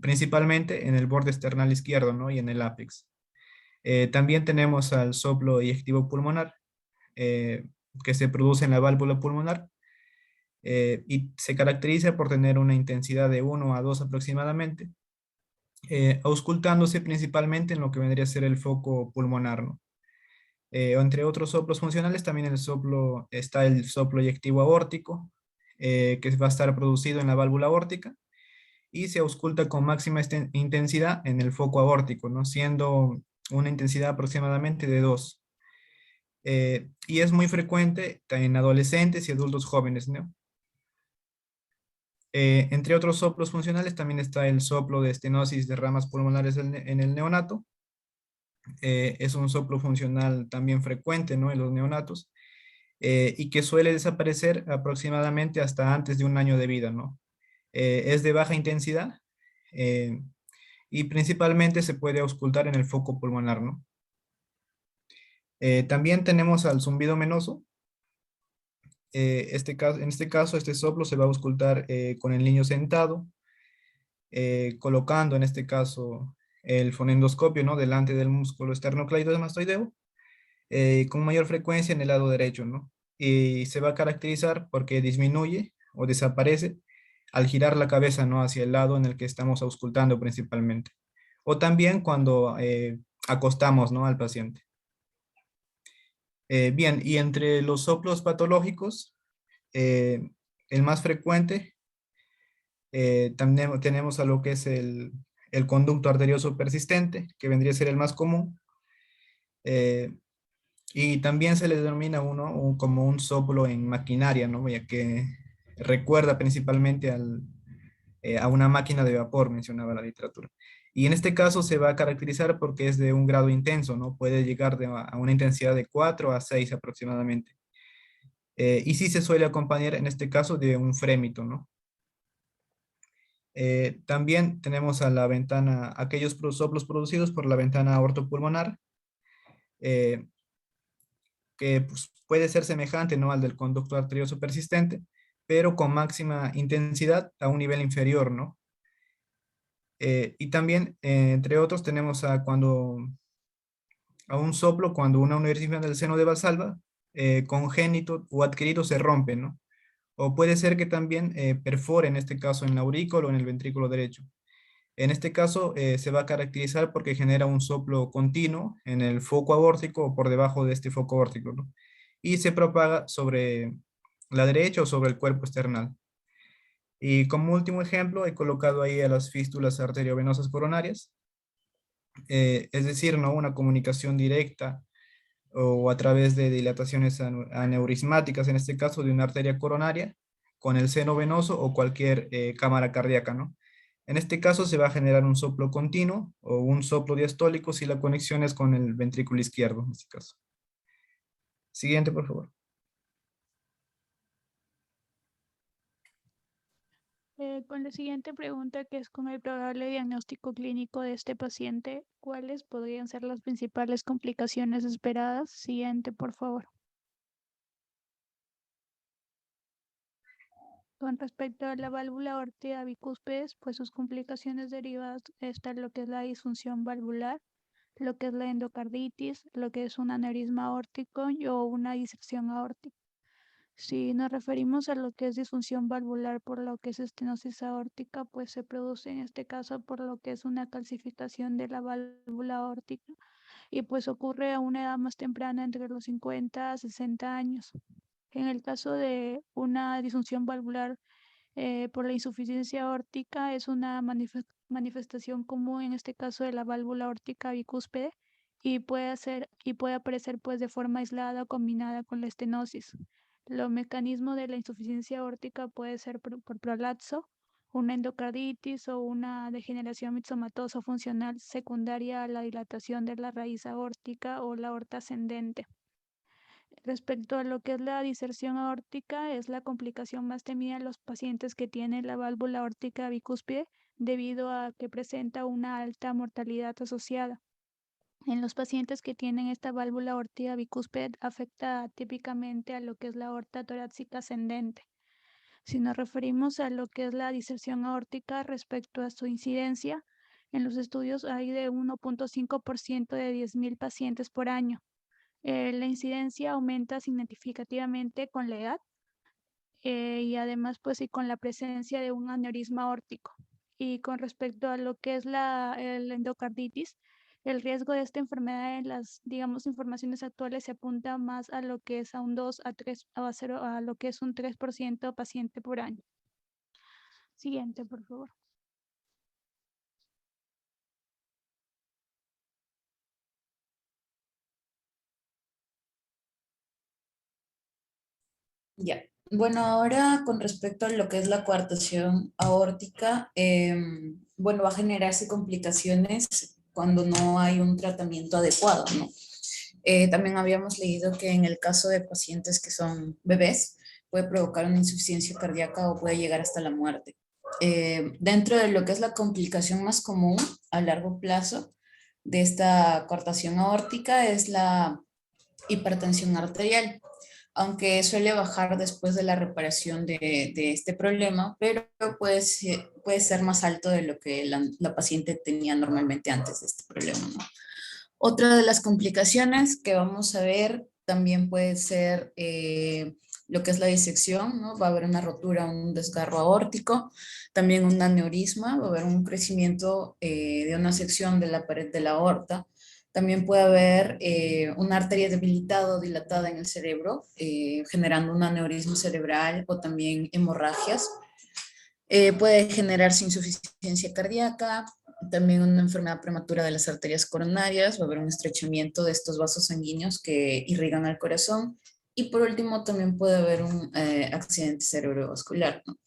Principalmente en el borde external izquierdo, ¿no? Y en el ápex. También tenemos al soplo eyectivo pulmonar, que se produce en la válvula pulmonar y se caracteriza por tener una intensidad de 1 a 2 aproximadamente, auscultándose principalmente en lo que vendría a ser el foco pulmonar, ¿no? Entre otros soplos funcionales, también está el soplo eyectivo aórtico, que va a estar producido en la válvula aórtica y se ausculta con máxima intensidad en el foco aórtico, ¿no? Siendo una intensidad aproximadamente de 2. Y es muy frecuente en adolescentes y adultos jóvenes, ¿no? Entre otros soplos funcionales también está el soplo de estenosis de ramas pulmonares en el neonato. Es un soplo funcional también frecuente, ¿no? En los neonatos y que suele desaparecer aproximadamente hasta antes de un año de vida, ¿no? Es de baja intensidad y principalmente se puede auscultar en el foco pulmonar, ¿no? También tenemos al zumbido menoso. En este caso, este soplo se va a auscultar con el niño sentado, colocando en este caso el fonendoscopio, ¿no? Delante del músculo esternocleidomastoideo, con mayor frecuencia en el lado derecho, ¿no? Y se va a caracterizar porque disminuye o desaparece al girar la cabeza, ¿no? Hacia el lado en el que estamos auscultando principalmente. O también cuando acostamos, ¿no? Al paciente. Bien, y entre los soplos patológicos, el más frecuente, también tenemos a lo que es el conducto arterioso persistente, que vendría a ser el más común. Y también se le denomina como un soplo en maquinaria, ¿no? Ya que recuerda principalmente a una máquina de vapor, mencionaba la literatura. Y en este caso se va a caracterizar porque es de un grado intenso, ¿no? Puede llegar a una intensidad de 4 a 6 aproximadamente. Y sí se suele acompañar en este caso de un frémito, ¿no? También tenemos a la ventana, aquellos soplos producidos por la ventana aortopulmonar, que pues, puede ser semejante, ¿no?, al del conducto arterioso persistente, pero con máxima intensidad a un nivel inferior, ¿no? Y también, entre otros, tenemos a un soplo cuando una aneurisma del seno de Valsalva, congénito o adquirido, se rompe, ¿no? O puede ser que también perfore, en este caso, en la aurícula o en el ventrículo derecho. En este caso, se va a caracterizar porque genera un soplo continuo en el foco aórtico o por debajo de este foco aórtico, ¿no? Y se propaga sobre la derecha o sobre el cuerpo esternal. Y como último ejemplo, he colocado ahí a las fístulas arteriovenosas coronarias, es decir, ¿no?, una comunicación directa o a través de dilataciones aneurismáticas, en este caso de una arteria coronaria, con el seno venoso o cualquier cámara cardíaca, ¿no? En este caso se va a generar un soplo continuo o un soplo diastólico si la conexión es con el ventrículo izquierdo, en este caso. Siguiente, por favor. Con la siguiente pregunta, que es con el probable diagnóstico clínico de este paciente, ¿cuáles podrían ser las principales complicaciones esperadas? Siguiente, por favor. Con respecto a la válvula aórtica bicúspide, pues sus complicaciones derivadas están lo que es la disfunción valvular, lo que es la endocarditis, lo que es un aneurisma aórtico o una disección aórtica. Si nos referimos a lo que es disfunción valvular por lo que es estenosis aórtica, pues se produce en este caso por lo que es una calcificación de la válvula aórtica y pues ocurre a una edad más temprana, entre los 50 a 60 años. En el caso de una disfunción valvular por la insuficiencia aórtica, es una manifestación común, en este caso de la válvula aórtica bicúspide, y puede aparecer pues de forma aislada o combinada con la estenosis. Los mecanismos de la insuficiencia aórtica puede ser por prolapso, una endocarditis o una degeneración mixomatosa funcional secundaria a la dilatación de la raíz aórtica o la aorta ascendente. Respecto a lo que es la diserción aórtica, es la complicación más temida en los pacientes que tienen la válvula aórtica bicúspide debido a que presenta una alta mortalidad asociada. En los pacientes que tienen esta válvula aórtica bicúspide afecta típicamente a lo que es la aorta torácica ascendente. Si nos referimos a lo que es la diserción aórtica respecto a su incidencia, en los estudios hay de 1.5% de 10.000 pacientes por año. La incidencia aumenta significativamente con la edad y además pues y con la presencia de un aneurisma aórtico. Y con respecto a lo que es la endocarditis, el riesgo de esta enfermedad en las, digamos, informaciones actuales se apunta más a lo que es a un 2 a 3 a 0, a lo que es un 3% paciente por año. Siguiente, por favor. Ya. Bueno, ahora con respecto a lo que es la coartación aórtica, bueno, va a generarse complicaciones cuando no hay un tratamiento adecuado, ¿no? También habíamos leído que en el caso de pacientes que son bebés, puede provocar una insuficiencia cardíaca o puede llegar hasta la muerte. Dentro de lo que es la complicación más común a largo plazo de esta coartación aórtica es la hipertensión arterial, aunque suele bajar después de la reparación de este problema, pero puede ser más alto de lo que la paciente tenía normalmente antes de este problema, ¿no? Otra de las complicaciones que vamos a ver también puede ser lo que es la disección, ¿no? Va a haber una rotura, un desgarro aórtico, también un aneurisma, va a haber un crecimiento de una sección de la pared de la aorta. También puede haber una arteria debilitada o dilatada en el cerebro, generando un aneurisma cerebral o también hemorragias. Puede generarse insuficiencia cardíaca, también una enfermedad prematura de las arterias coronarias, va a haber un estrechamiento de estos vasos sanguíneos que irrigan al corazón. Y por último, también puede haber un accidente cerebrovascular, ¿no?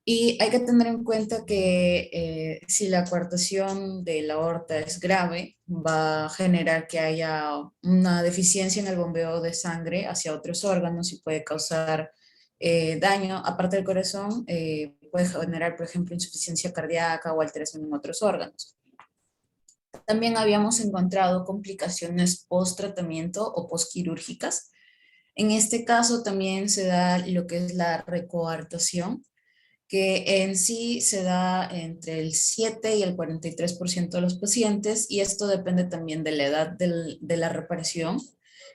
Y hay que tener en cuenta que si la coartación de la aorta es grave, va a generar que haya una deficiencia en el bombeo de sangre hacia otros órganos y puede causar daño, aparte del corazón, puede generar, por ejemplo, insuficiencia cardíaca o alteración en otros órganos. También habíamos encontrado complicaciones post-tratamiento o postquirúrgicas. En este caso también se da lo que es la recoartación, que en sí se da entre el 7 y el 43% de los pacientes, y esto depende también de la edad de la reparación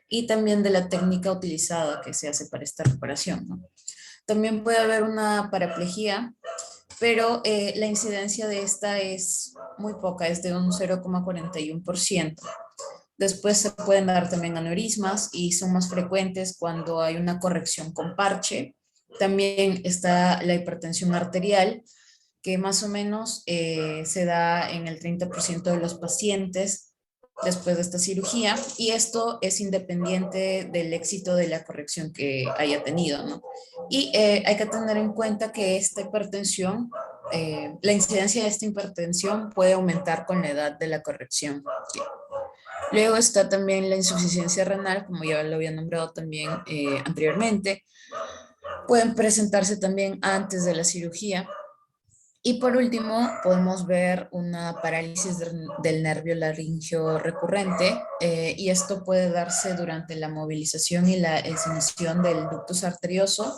y también de la técnica utilizada que se hace para esta reparación, ¿no? También puede haber una paraplegia, pero la incidencia de esta es muy poca, es de un 0,41%. Después se pueden dar también aneurismas y son más frecuentes cuando hay una corrección con parche. También está la hipertensión arterial, que más o menos se da en el 30% de los pacientes después de esta cirugía, y esto es independiente del éxito de la corrección que haya tenido, ¿no? Y hay que tener en cuenta que esta hipertensión, la incidencia de esta hipertensión puede aumentar con la edad de la corrección. Luego está también la insuficiencia renal, como ya lo había nombrado también anteriormente. Pueden presentarse también antes de la cirugía. Y por último, podemos ver una parálisis del nervio laringio recurrente, y esto puede darse durante la movilización y la extensión del ductus arterioso,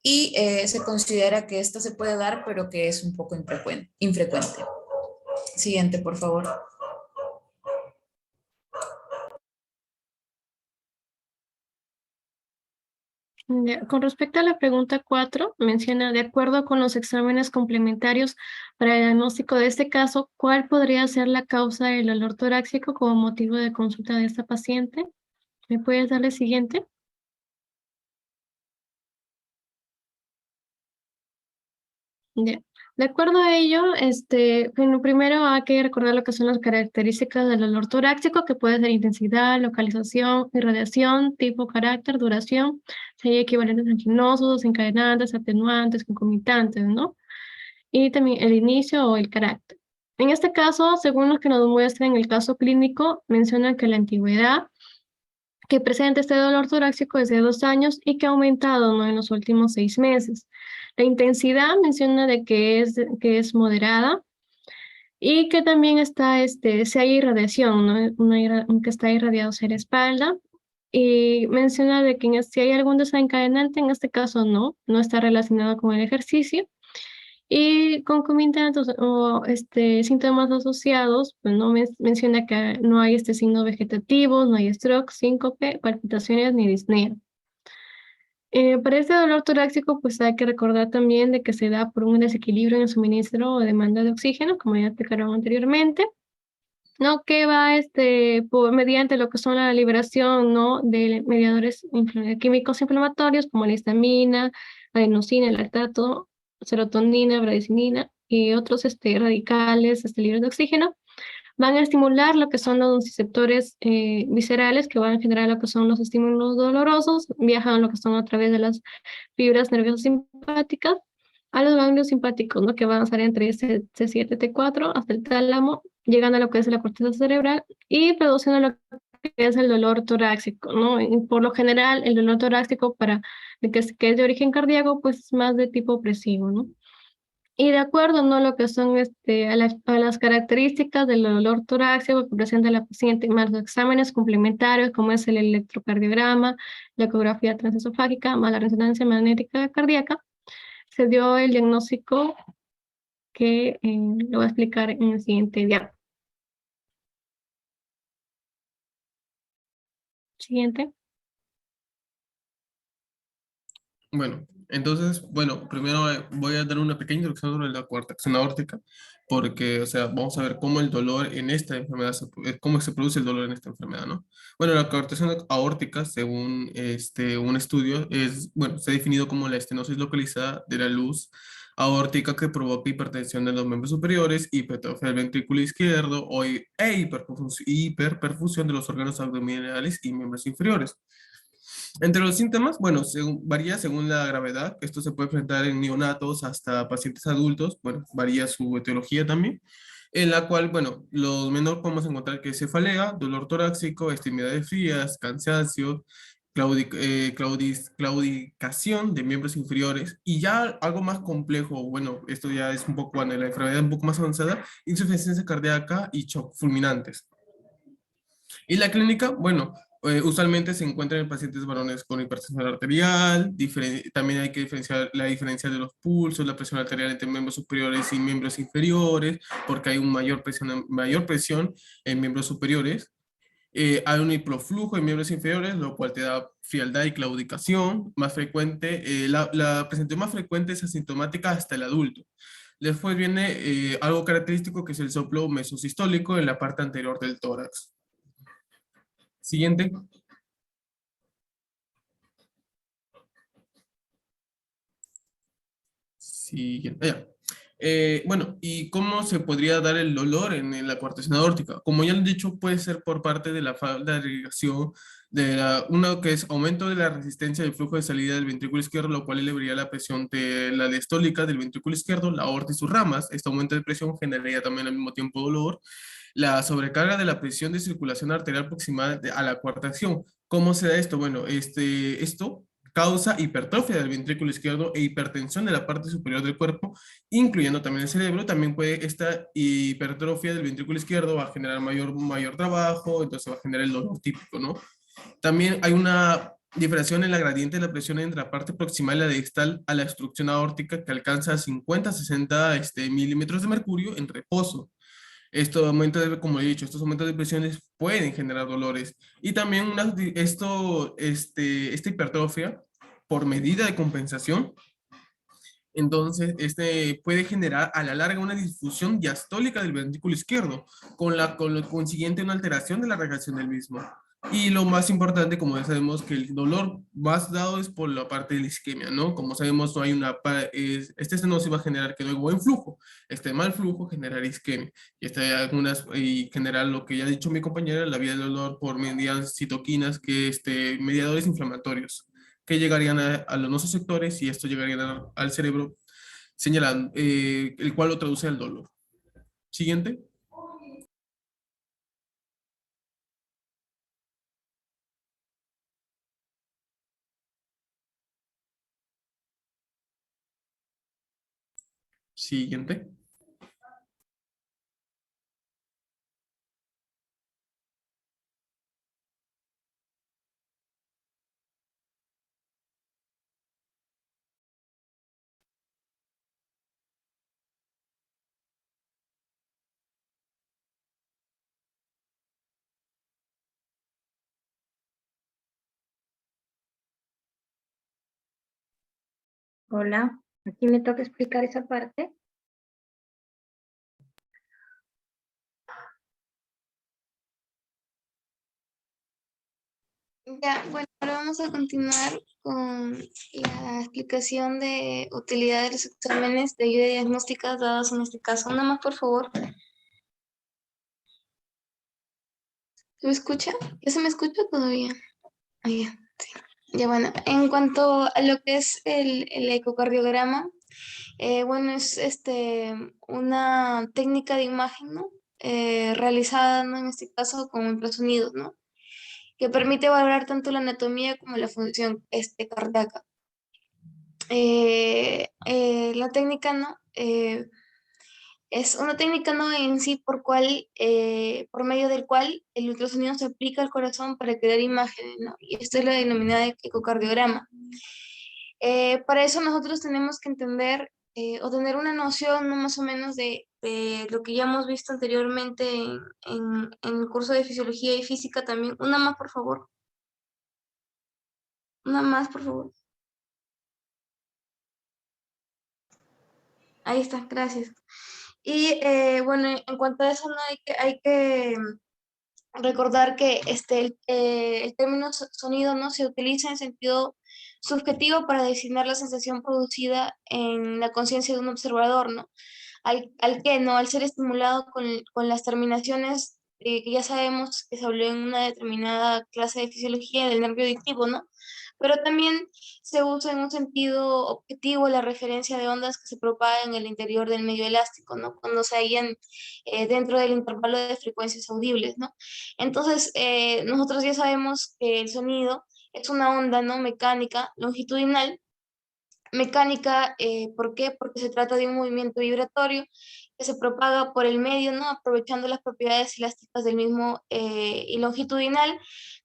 y se considera que esta se puede dar, pero que es un poco infrecuente. Siguiente, por favor. Con respecto a la pregunta 4, menciona, de acuerdo con los exámenes complementarios para el diagnóstico de este caso, ¿cuál podría ser la causa del dolor torácico como motivo de consulta de esta paciente? ¿Me puedes darle siguiente? Ya. De acuerdo a ello, bueno, primero hay que recordar lo que son las características del dolor torácico, que puede ser intensidad, localización, irradiación, tipo, carácter, duración, si hay equivalentes anginosos, desencadenantes, atenuantes, concomitantes, ¿no? Y también el inicio o el carácter. En este caso, según lo que nos muestra en el caso clínico, menciona que la antigüedad que presenta este dolor torácico es de 2 años y que ha aumentado, ¿no?, en los últimos 6 meses. La intensidad menciona de que es moderada y que también está, si hay irradiación, ¿no? Que está irradiado hacia la espalda. Y menciona de que si hay algún desencadenante, en este caso no está relacionado con el ejercicio. Y concomitantes o síntomas asociados, pues no menciona que no hay signo vegetativo, no hay stroke, síncope, palpitaciones ni disnea. Para este dolor torácico, pues hay que recordar también de que se da por un desequilibrio en el suministro o demanda de oxígeno, como ya explicaron anteriormente, ¿no? Que va mediante lo que son la liberación, ¿no?, de mediadores químicos inflamatorios como la histamina, adenosina, el lactato, serotonina, bradicina y otros radicales libres de oxígeno. Van a estimular lo que son los receptores viscerales, que van a generar lo que son los estímulos dolorosos, viajan lo que son a través de las fibras nerviosas simpáticas a los ganglios simpáticos, ¿no?, que van a estar entre C7, T4 hasta el tálamo, llegando a lo que es la corteza cerebral y produciendo lo que es el dolor torácico, ¿no? Y por lo general, el dolor torácico que es de origen cardíaco, pues es más de tipo opresivo, ¿no? Y de acuerdo, ¿no?, lo que son a las características del dolor torácico que presenta la paciente, más los exámenes complementarios, como es el electrocardiograma, la ecografía transesofágica, más la resonancia magnética cardíaca, se dio el diagnóstico que lo voy a explicar en el siguiente diagrama. Siguiente. Bueno, entonces, primero voy a dar una pequeña introducción sobre la coartación aórtica, porque, o sea, vamos a ver cómo el dolor en esta enfermedad, cómo se produce el dolor en esta enfermedad, ¿no? Bueno, la coartación aórtica, según un estudio, se ha definido como la estenosis localizada de la luz aórtica que provoca hipertensión de los miembros superiores, hipertrofia del ventrículo izquierdo hiperperfusión de los órganos abdominales y miembros inferiores. Entre los síntomas, bueno, varía según la gravedad. Esto se puede presentar en neonatos hasta pacientes adultos. Bueno, varía su etiología también. En la cual, bueno, los menores podemos encontrar que es cefalea, dolor torácico, extremidades frías, cansancio, claudicación de miembros inferiores. Y ya algo más complejo, bueno, esto ya es un poco, cuando la enfermedad es un poco más avanzada, insuficiencia cardíaca y shock fulminantes. Y la clínica, bueno, usualmente se encuentra en pacientes varones con hipertensión arterial, también hay que diferenciar la diferencia de los pulsos, la presión arterial entre miembros superiores y miembros inferiores, porque hay mayor presión en miembros superiores. Hay un hiperflujo en miembros inferiores, lo cual te da frialdad y claudicación más frecuente. La presentación más frecuente es asintomática hasta el adulto. Después viene algo característico que es el soplo mesosistólico en la parte anterior del tórax. Siguiente. Siguiente. Ya. Bueno, ¿y cómo se podría dar el dolor en la coartación aórtica? Como ya lo he dicho, puede ser por parte de la falta de irrigación, uno que es aumento de la resistencia del flujo de salida del ventrículo izquierdo, lo cual elevaría la presión de la diastólica del ventrículo izquierdo, la aorta y sus ramas. Este aumento de presión generaría también al mismo tiempo dolor. La sobrecarga de la presión de circulación arterial proximal a la coartación. ¿Cómo se da esto? Bueno, esto causa hipertrofia del ventrículo izquierdo e hipertensión de la parte superior del cuerpo, incluyendo también el cerebro. También puede esta hipertrofia del ventrículo izquierdo va a generar mayor trabajo, entonces va a generar el dolor típico, ¿no? También hay una diferenciación en la gradiente de la presión entre la parte proximal y la distal a la obstrucción aórtica que alcanza 50-60 milímetros de mercurio en reposo. Estos aumentos, como he dicho, estos aumentos de presiones pueden generar dolores. Y también esta hipertrofia, por medida de compensación, entonces puede generar a la larga una disfunción diastólica del ventrículo izquierdo, con lo consiguiente una alteración de la reacción del mismo. Y lo más importante, como ya sabemos, que el dolor más dado es por la parte de la isquemia, ¿no? Como sabemos, no hay este estenosis va a generar que no hay buen flujo. Este mal flujo generará isquemia. Y generar lo que ya ha dicho mi compañera, la vía del dolor por medias citoquinas, mediadores inflamatorios, que llegarían a los nociceptores y esto llegaría al cerebro, señalando, el cual lo traduce al dolor. Siguiente. Siguiente. Hola, aquí me toca explicar esa parte. Ya, bueno, ahora vamos a continuar con la explicación de utilidad de los exámenes de ayuda diagnóstica dados en este caso. Una más, por favor. ¿Se me escucha? ¿Ya se me escucha todavía? Ah, ya, sí. Ya, bueno, en cuanto a lo que es el ecocardiograma, bueno, es una técnica de imagen, ¿no? Realizada, ¿no? En este caso con ultrasonidos, ¿no? Que permite valorar tanto la anatomía como la función cardíaca. La técnica, ¿no? Es una técnica, ¿no? En sí por medio del cual el ultrasonido se aplica al corazón para crear imágenes, ¿no? Y esto es la denominada ecocardiograma. Para eso nosotros tenemos que entender o tener una noción, ¿no? Más o menos de lo que ya hemos visto anteriormente en el curso de fisiología y física también. Una más, por favor. Una más, por favor. Ahí está, gracias. Y bueno, en cuanto a eso, ¿no? hay que recordar que el término sonido, ¿no? Se utiliza en sentido subjetivo para designar la sensación producida en la conciencia de un observador, ¿no? Al que, ¿no? Al ser estimulado con las terminaciones que ya sabemos que se habló en una determinada clase de fisiología del nervio auditivo, ¿no? Pero también se usa en un sentido objetivo la referencia de ondas que se propagan en el interior del medio elástico, ¿no? Cuando se hallan dentro del intervalo de frecuencias audibles, ¿no? Entonces, nosotros ya sabemos que el sonido es una onda, ¿no? Mecánica, longitudinal. Mecánica, ¿por qué? Porque se trata de un movimiento vibratorio que se propaga por el medio, ¿no? Aprovechando las propiedades elásticas del mismo y longitudinal,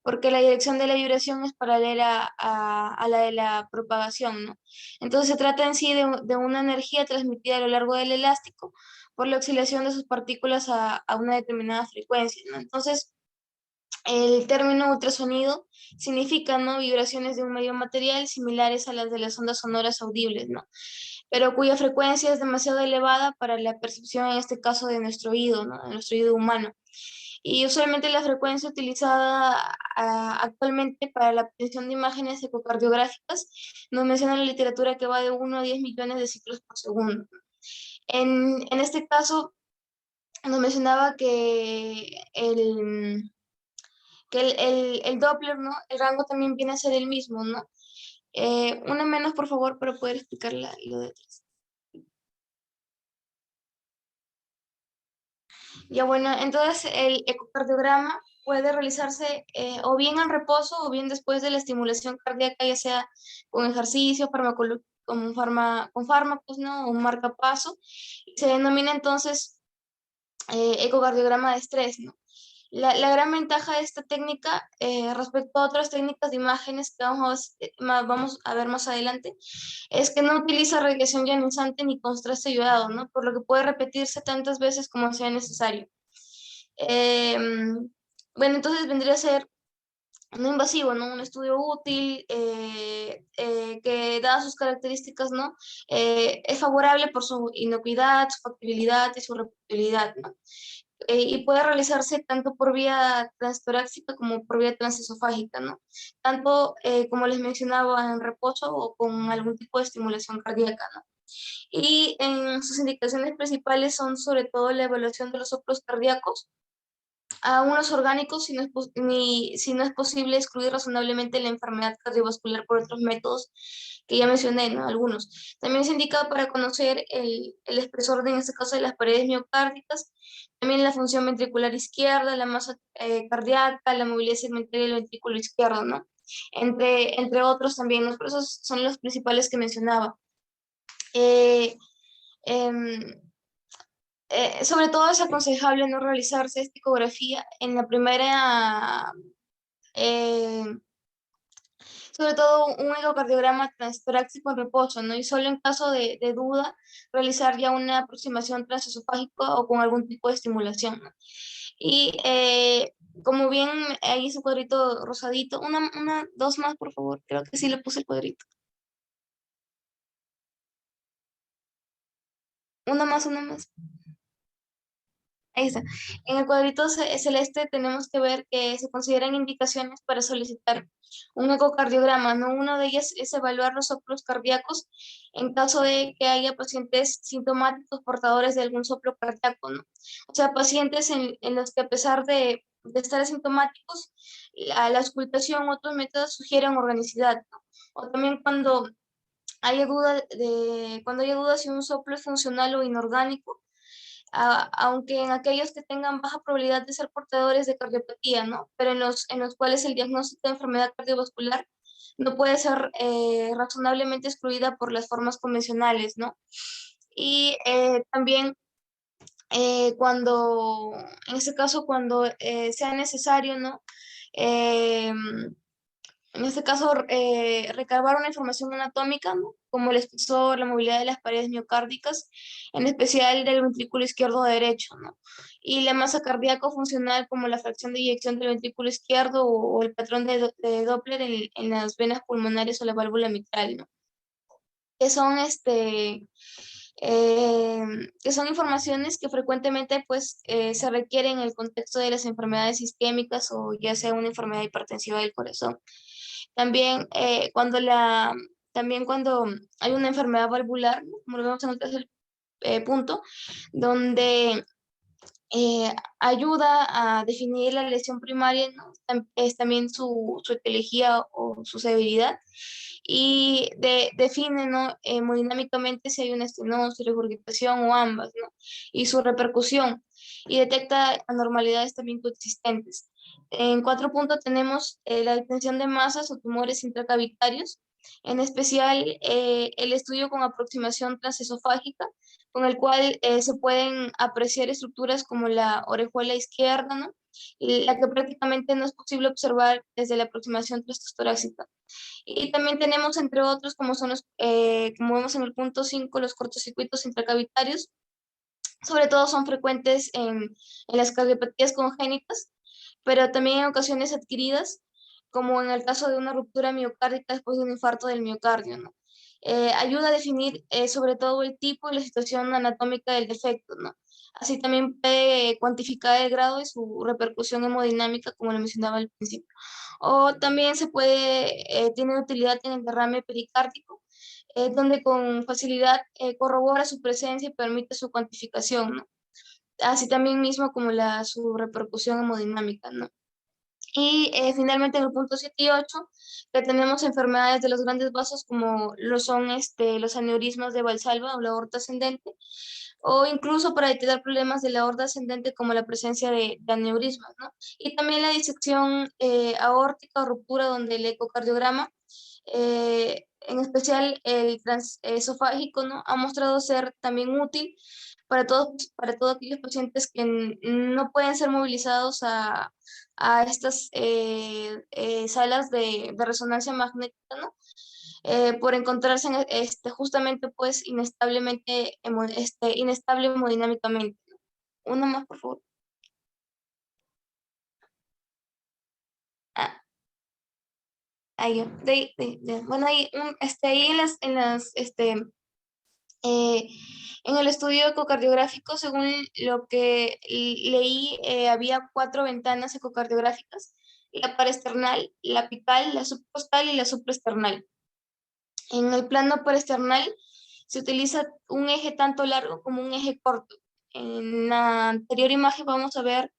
porque la dirección de la vibración es paralela a la de la propagación, ¿no? Entonces se trata en sí de una energía transmitida a lo largo del elástico por la oscilación de sus partículas a una determinada frecuencia, ¿no? Entonces, el término ultrasonido significa, ¿no? Vibraciones de un medio material similares a las de las ondas sonoras audibles, ¿no? Pero cuya frecuencia es demasiado elevada para la percepción, en este caso, de nuestro oído, ¿no? De nuestro oído humano. Y usualmente la frecuencia utilizada actualmente para la obtención de imágenes ecocardiográficas nos menciona la literatura que va de 1 a 10 millones de ciclos por segundo. En este caso, nos mencionaba el Doppler, ¿no? El rango también viene a ser el mismo, ¿no? Una menos, por favor, para poder explicar lo de atrás. Ya bueno, entonces el ecocardiograma puede realizarse o bien en reposo o bien después de la estimulación cardíaca, ya sea con ejercicio, con fármacos, ¿no? O un marcapaso. Se denomina entonces ecocardiograma de estrés, ¿no? La gran ventaja de esta técnica respecto a otras técnicas de imágenes que vamos a ver más adelante es que no utiliza radiación ionizante ni contraste ayudado, ¿no? Por lo que puede repetirse tantas veces como sea necesario. Bueno, entonces vendría a ser no invasivo, ¿no? Un estudio útil que, dadas sus características, ¿no? Es favorable por su inocuidad, su factibilidad y su repetibilidad, ¿no? Y puede realizarse tanto por vía transtorácica como por vía transesofágica, ¿no? Tanto, como les mencionaba, en reposo o con algún tipo de estimulación cardíaca, ¿no? Y en sus indicaciones principales son sobre todo la evaluación de los soplos cardíacos a unos orgánicos si no es posible excluir razonablemente la enfermedad cardiovascular por otros métodos que ya mencioné, ¿no? Algunos. También se indica para conocer el espesor, en este caso, de las paredes miocárdicas, también la función ventricular izquierda, la masa cardíaca, la movilidad segmentaria del ventrículo izquierdo, ¿no? Entre otros también, ¿no? Pero esos son los principales que mencionaba. Eh, em, Sobre todo es aconsejable no realizarse esta ecografía en la primera, eh, sobre todo un ecocardiograma transtorácico en reposo, ¿no? Y solo en caso de duda, realizar ya una aproximación transesofágica o con algún tipo de estimulación, ¿no? Y como bien ahí ese cuadrito rosadito, dos más, por favor, creo que sí le puse el cuadrito. Una más. Ahí está. En el cuadrito celeste tenemos que ver que se consideran indicaciones para solicitar un ecocardiograma, ¿no? Una de ellas es evaluar los soplos cardíacos en caso de que haya pacientes sintomáticos portadores de algún soplo cardíaco, ¿no? O sea, pacientes en los que a pesar de estar asintomáticos, la auscultación u otros métodos sugieren organicidad, ¿no? O también cuando cuando haya duda si un soplo es funcional o inorgánico, aunque en aquellos que tengan baja probabilidad de ser portadores de cardiopatía, ¿no? Pero en los cuales el diagnóstico de enfermedad cardiovascular no puede ser razonablemente excluida por las formas convencionales, ¿no? Y también en este caso, cuando sea necesario, ¿no? En este caso, recabar una información anatómica, ¿no? Como el espesor, la movilidad de las paredes miocárdicas, en especial del ventrículo izquierdo o derecho, ¿no? Y la masa cardíaco funcional, como la fracción de eyección del ventrículo izquierdo o el patrón de Doppler en las venas pulmonares o la válvula mitral, ¿no? Que son que son informaciones que frecuentemente pues se requieren en el contexto de las enfermedades isquémicas o ya sea una enfermedad hipertensiva del corazón. También, también cuando hay una enfermedad valvular, ¿no? Como lo vemos en el tercer punto, donde ayuda a definir la lesión primaria, ¿no? Es también su etiología o su severidad, y define, ¿no? Hemodinámicamente si hay una estenosis, regurgitación o ambas, ¿no? Y su repercusión, y detecta anormalidades también coexistentes. En 4 puntos tenemos la detención de masas o tumores intracavitarios, en especial el estudio con aproximación transesofágica, con el cual se pueden apreciar estructuras como la orejuela izquierda, ¿no? Y la que prácticamente no es posible observar desde la aproximación transtorácica. Y también tenemos, entre otros, como son los, como vemos en el punto 5, los cortocircuitos intracavitarios. Sobre todo son frecuentes en las cardiopatías congénitas, pero también en ocasiones adquiridas, como en el caso de una ruptura miocárdica después de un infarto del miocardio, ¿no? Ayuda a definir sobre todo el tipo y la situación anatómica del defecto, ¿no? Así también puede cuantificar el grado de su repercusión hemodinámica, como lo mencionaba al principio. O también tiene utilidad en el derrame pericárdico, donde con facilidad corrobora su presencia y permite su cuantificación, ¿no? Así también mismo como su repercusión hemodinámica, ¿no? Y finalmente en el punto 7 y 8, que tenemos enfermedades de los grandes vasos como lo son los aneurismas de Valsalva o la aorta ascendente, o incluso para detectar problemas de la aorta ascendente como la presencia de aneurismas, ¿no? Y también la disección aórtica o ruptura, donde el ecocardiograma, en especial el transesofágico, ¿no? Ha mostrado ser también útil para todos aquellos pacientes que no pueden ser movilizados a estas salas de resonancia magnética, ¿no? Por encontrarse justamente pues inestable hemodinámicamente. Uno más, por favor. Ah, ahí, bueno, ahí, ahí en el estudio ecocardiográfico, según lo que leí, había 4 ventanas ecocardiográficas: la paraesternal, la apical, la subcostal y la supraesternal. En el plano paraesternal se utiliza un eje tanto largo como un eje corto. En la anterior imagen vamos a ver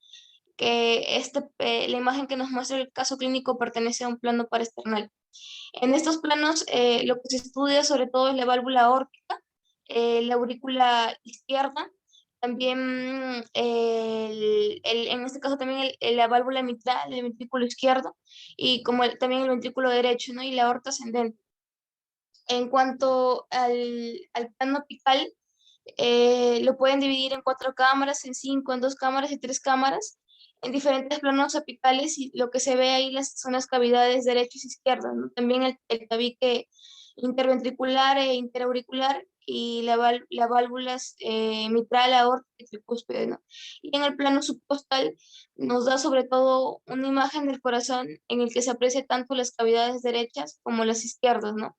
que la imagen que nos muestra el caso clínico pertenece a un plano paraesternal. En estos planos lo que se estudia sobre todo es la válvula aórtica, la aurícula izquierda, también en este caso también la válvula mitral, el ventrículo izquierdo, y como también el ventrículo derecho, ¿no? Y la aorta ascendente. En cuanto al plano apical, lo pueden dividir en 4 cámaras, en 5, en 2 cámaras y 3 cámaras, en diferentes planos apicales, y lo que se ve ahí son las cavidades derechas y izquierdas, ¿no? También el tabique interventricular e interauricular, y las válvulas mitral, aórtica y tricúspide, ¿no? Y en el plano subcostal nos da sobre todo una imagen del corazón en el que se aprecia tanto las cavidades derechas como las izquierdas, ¿no?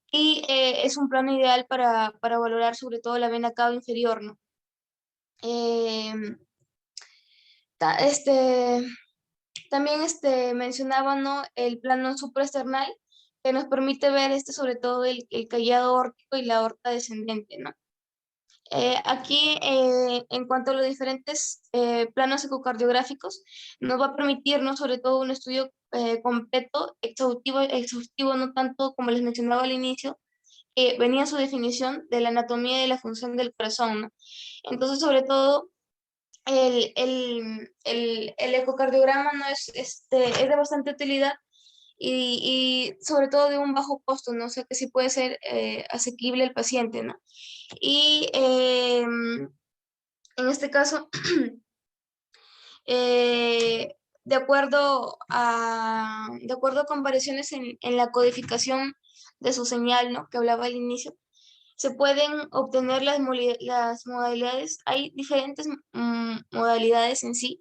Y es un plano ideal para valorar sobre todo la vena cava inferior, ¿no? Em, ta- este, También mencionaba, ¿no? El plano supraesternal, que nos permite ver sobre todo el callado aórtico y la aorta descendente, ¿no? Aquí, en cuanto a los diferentes planos ecocardiográficos, nos va a permitirnos sobre todo un estudio completo, exhaustivo, no tanto como les mencionaba al inicio, venía su definición de la anatomía y de la función del corazón, ¿no? Entonces, sobre todo, el ecocardiograma, ¿no? Es de bastante utilidad, y sobre todo de un bajo costo, ¿no? O sea que sí puede ser asequible al paciente, ¿no? Y en este caso, eh, de acuerdo con variaciones en la codificación de su señal, ¿no? Que hablaba al inicio, se pueden obtener las modalidades. Hay diferentes modalidades en sí,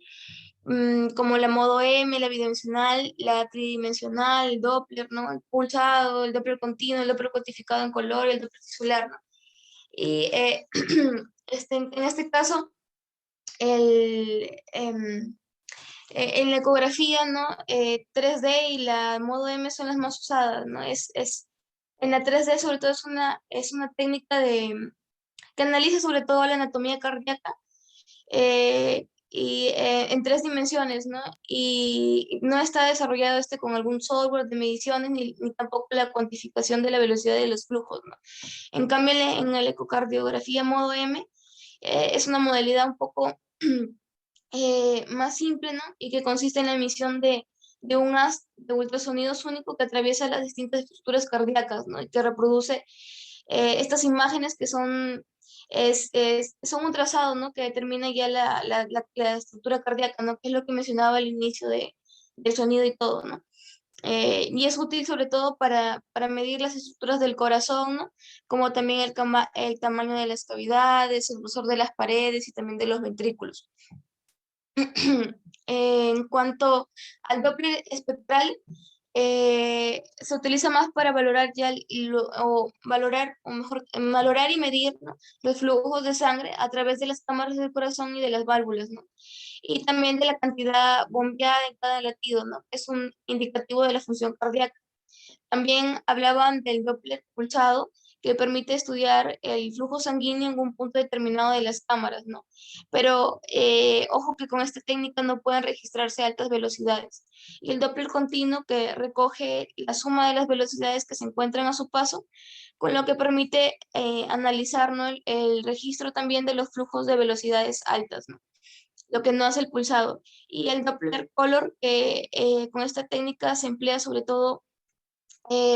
como la modo M, la bidimensional, la tridimensional, el Doppler, ¿no? El pulsado, el Doppler continuo, el Doppler cuantificado en color y el Doppler tisular, ¿no? Y en este caso, en la ecografía, ¿no? 3D y la modo M son las más usadas, ¿no? En la 3D sobre todo es una técnica que analiza sobre todo la anatomía cardíaca, y en 3 dimensiones, ¿no? Y no está desarrollado con algún software de mediciones ni tampoco la cuantificación de la velocidad de los flujos, ¿no? En cambio, en la ecocardiografía modo M es una modalidad un poco más simple, ¿no? Y que consiste en la emisión de un haz de ultrasonidos único que atraviesa las distintas estructuras cardíacas, ¿no? Y que reproduce estas imágenes que son un trazado, ¿no? Que determina ya la estructura cardíaca, ¿no? Que es lo que mencionaba al inicio del sonido y todo, ¿no? Y es útil sobre todo para medir las estructuras del corazón, ¿no? Como también el tamaño de las cavidades, el grosor de las paredes y también de los ventrículos. En cuanto al Doppler espectral, se utiliza más para valorar valorar y medir, ¿no? Los flujos de sangre a través de las cámaras del corazón y de las válvulas, ¿no? Y también de la cantidad bombeada en cada latido, ¿no? Es un indicativo de la función cardíaca. También hablaban del Doppler pulsado, que permite estudiar el flujo sanguíneo en un punto determinado de las cámaras, ¿no? Pero ojo que con esta técnica no pueden registrarse altas velocidades. Y el Doppler continuo, que recoge la suma de las velocidades que se encuentran a su paso, con lo que permite analizar, ¿no? el registro también de los flujos de velocidades altas, ¿no? Lo que no hace el pulsado. Y el Doppler color, que con esta técnica se emplea sobre todo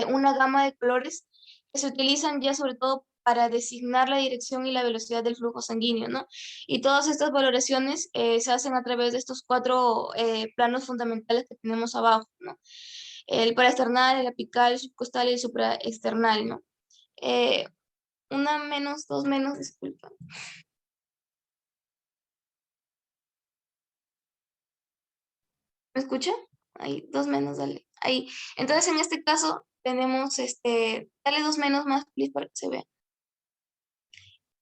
una gama de colores que se utilizan ya sobre todo para designar la dirección y la velocidad del flujo sanguíneo, ¿no? Y todas estas valoraciones se hacen a través de estos 4 planos fundamentales que tenemos abajo, ¿no? El paraesternal, el apical, el subcostal y el supraesternal, ¿no? Eh, una menos, dos menos, disculpa. ¿Me escucha? Ahí, dos menos, dale. Ahí. Entonces, en este caso, tenemos dale dos menos más, please, para que se vea.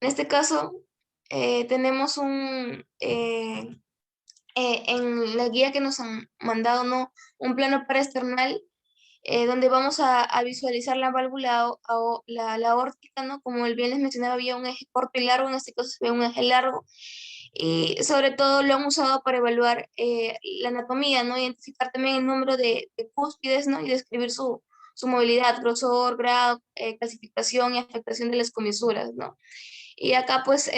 En este caso, tenemos en la guía que nos han mandado, ¿no? Un plano paraesternal donde vamos a visualizar la válvula o la aórtica, ¿no? Como bien les mencionaba, había un eje corto y largo, en este caso se ve un eje largo. Y sobre todo lo han usado para evaluar la anatomía, ¿no? Identificar también el número de cúspides, ¿no? Y describir su movilidad, grosor, grado, clasificación y afectación de las comisuras, ¿no? Y acá pues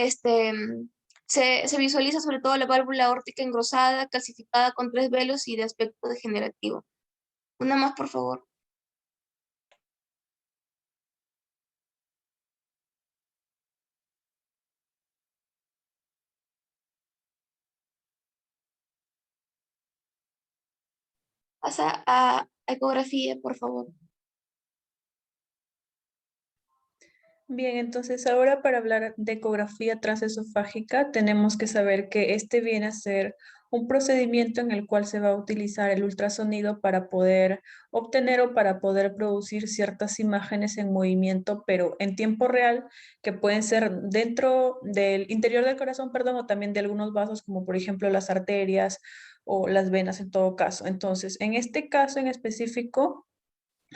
se visualiza sobre todo la válvula aórtica engrosada, calcificada con 3 velos y de aspecto degenerativo. Una más, por favor. Pasa a ecografía, por favor. Bien, entonces ahora para hablar de ecografía transesofágica tenemos que saber que este viene a ser un procedimiento en el cual se va a utilizar el ultrasonido para poder obtener o para poder producir ciertas imágenes en movimiento, pero en tiempo real, que pueden ser dentro del interior del corazón, perdón, o también de algunos vasos, como por ejemplo las arterias o las venas en todo caso. Entonces, en este caso en específico,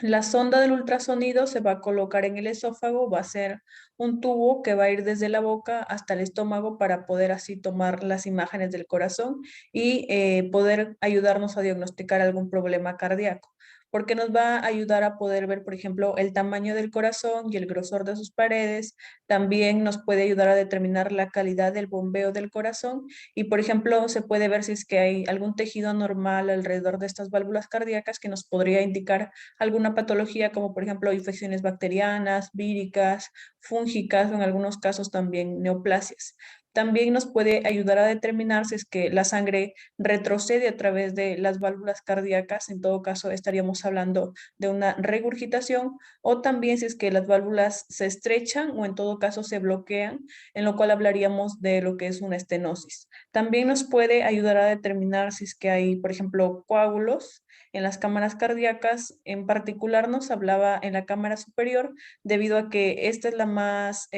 la sonda del ultrasonido se va a colocar en el esófago, va a ser un tubo que va a ir desde la boca hasta el estómago para poder así tomar las imágenes del corazón y poder ayudarnos a diagnosticar algún problema cardíaco, porque nos va a ayudar a poder ver, por ejemplo, el tamaño del corazón y el grosor de sus paredes. También nos puede ayudar a determinar la calidad del bombeo del corazón y, por ejemplo, se puede ver si es que hay algún tejido anormal alrededor de estas válvulas cardíacas que nos podría indicar alguna patología como por ejemplo infecciones bacterianas, víricas, fúngicas o en algunos casos también neoplasias. También nos puede ayudar a determinar si es que la sangre retrocede a través de las válvulas cardíacas. En todo caso, estaríamos hablando de una regurgitación o también si es que las válvulas se estrechan o en todo caso se bloquean, en lo cual hablaríamos de lo que es una estenosis. También nos puede ayudar a determinar si es que hay, por ejemplo, coágulos en las cámaras cardíacas. En particular nos hablaba en la cámara superior debido a que esta es la más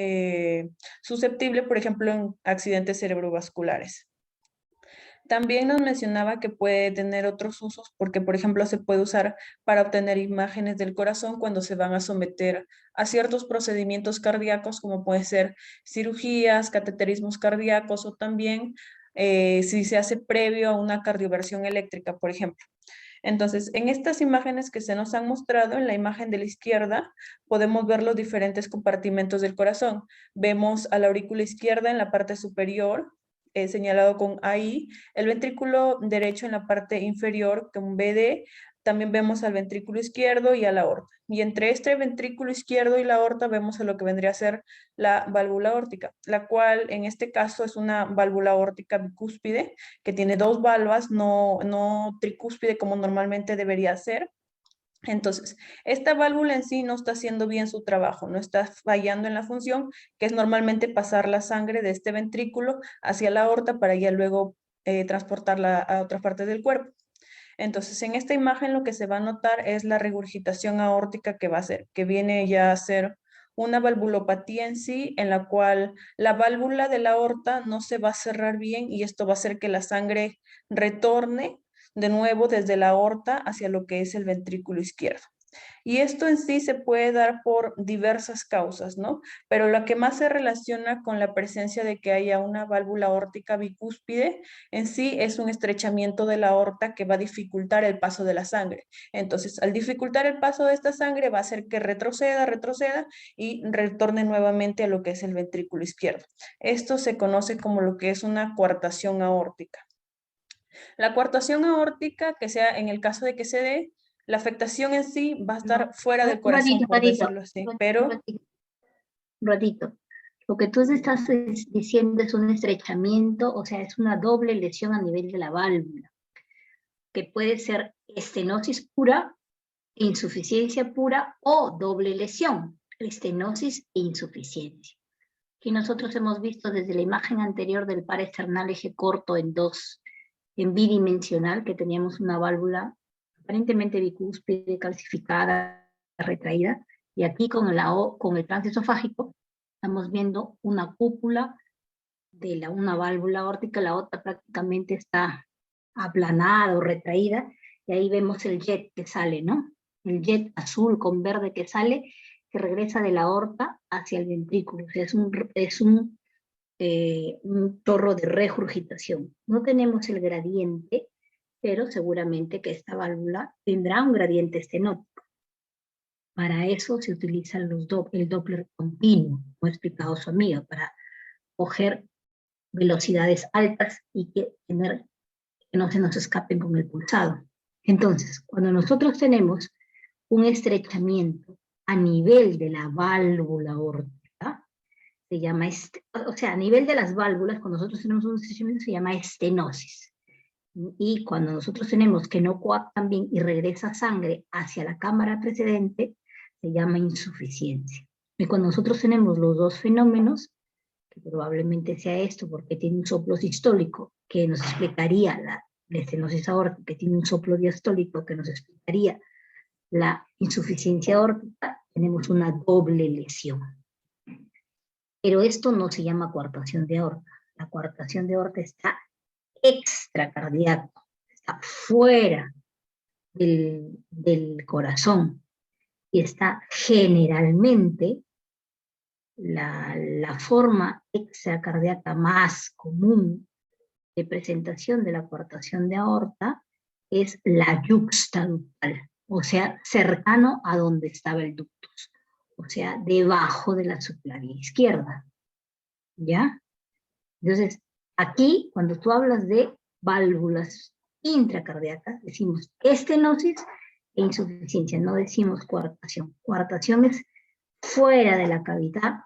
susceptible, por ejemplo, en accidentes cerebrovasculares. También nos mencionaba que puede tener otros usos porque, por ejemplo, se puede usar para obtener imágenes del corazón cuando se van a someter a ciertos procedimientos cardíacos, como puede ser cirugías, cateterismos cardíacos o también si se hace previo a una cardioversión eléctrica, por ejemplo. Entonces, en estas imágenes que se nos han mostrado, en la imagen de la izquierda, podemos ver los diferentes compartimentos del corazón. Vemos a la aurícula izquierda en la parte superior, señalado con AI, el ventrículo derecho en la parte inferior con BD, también vemos al ventrículo izquierdo y a la aorta. Y entre este ventrículo izquierdo y la aorta vemos a lo que vendría a ser la válvula aórtica, la cual en este caso es una válvula aórtica bicúspide que tiene dos valvas, no tricúspide como normalmente debería ser. Entonces, esta válvula en sí no está haciendo bien su trabajo, no está fallando en la función, que es normalmente pasar la sangre de este ventrículo hacia la aorta para ya luego transportarla a otras partes del cuerpo. Entonces, en esta imagen lo que se va a notar es la regurgitación aórtica que va a ser, que viene ya a ser una valvulopatía en sí, en la cual la válvula de la aorta no se va a cerrar bien y esto va a hacer que la sangre retorne de nuevo desde la aorta hacia lo que es el ventrículo izquierdo. Y esto en sí se puede dar por diversas causas, ¿no? Pero lo que más se relaciona con la presencia de que haya una válvula aórtica bicúspide en sí es un estrechamiento de la aorta que va a dificultar el paso de la sangre. Entonces, al dificultar el paso de esta sangre va a hacer que retroceda y retorne nuevamente a lo que es el ventrículo izquierdo. Esto se conoce como lo que es una coartación aórtica. La coartación aórtica, que sea en el caso de que se dé, la afectación en sí va a estar fuera del corazón, por decirlo así, pero... Un ratito. Lo que tú estás diciendo es un estrechamiento, o sea, es una doble lesión a nivel de la válvula, que puede ser estenosis pura, insuficiencia pura o doble lesión, estenosis e insuficiencia. Aquí nosotros hemos visto desde la imagen anterior del par external eje corto en bidimensional, que teníamos una válvula aparentemente bicúspide, calcificada, retraída, y aquí con el transesofágico estamos viendo una cúpula de una válvula aórtica, la otra prácticamente está aplanada o retraída, y ahí vemos el jet que sale, ¿no? El jet azul con verde que sale, que regresa de la aorta hacia el ventrículo, o sea, es un torro de regurgitación. No tenemos el gradiente, pero seguramente que esta válvula tendrá un gradiente estenótico. Para eso se utiliza el Doppler continuo, como ha explicado su amiga, para coger velocidades altas y que no se nos escapen con el pulsado. Entonces, cuando nosotros tenemos un estrechamiento a nivel de la válvula aórtica, se llama, o sea, a nivel de las válvulas, cuando nosotros tenemos un estrechamiento se llama estenosis. Y cuando nosotros tenemos que no coaptan bien y regresa sangre hacia la cámara precedente, se llama insuficiencia. Y cuando nosotros tenemos los dos fenómenos, que probablemente sea esto porque tiene un soplo sistólico que nos explicaría la estenosis aórtica, que tiene un soplo diastólico que nos explicaría la insuficiencia aórtica, tenemos una doble lesión. Pero esto no se llama coartación de aorta. La coartación de aorta está extracardíaco, está fuera del corazón y está generalmente la forma extracardíaca más común de presentación de la coartación de aorta es la yuxtaductal, o sea, cercano a donde estaba el ductus, o sea, debajo de la subclavia izquierda, ¿ya? Entonces, aquí, cuando tú hablas de válvulas intracardíacas, decimos estenosis e insuficiencia, no decimos coartación. Coartación es fuera de la cavidad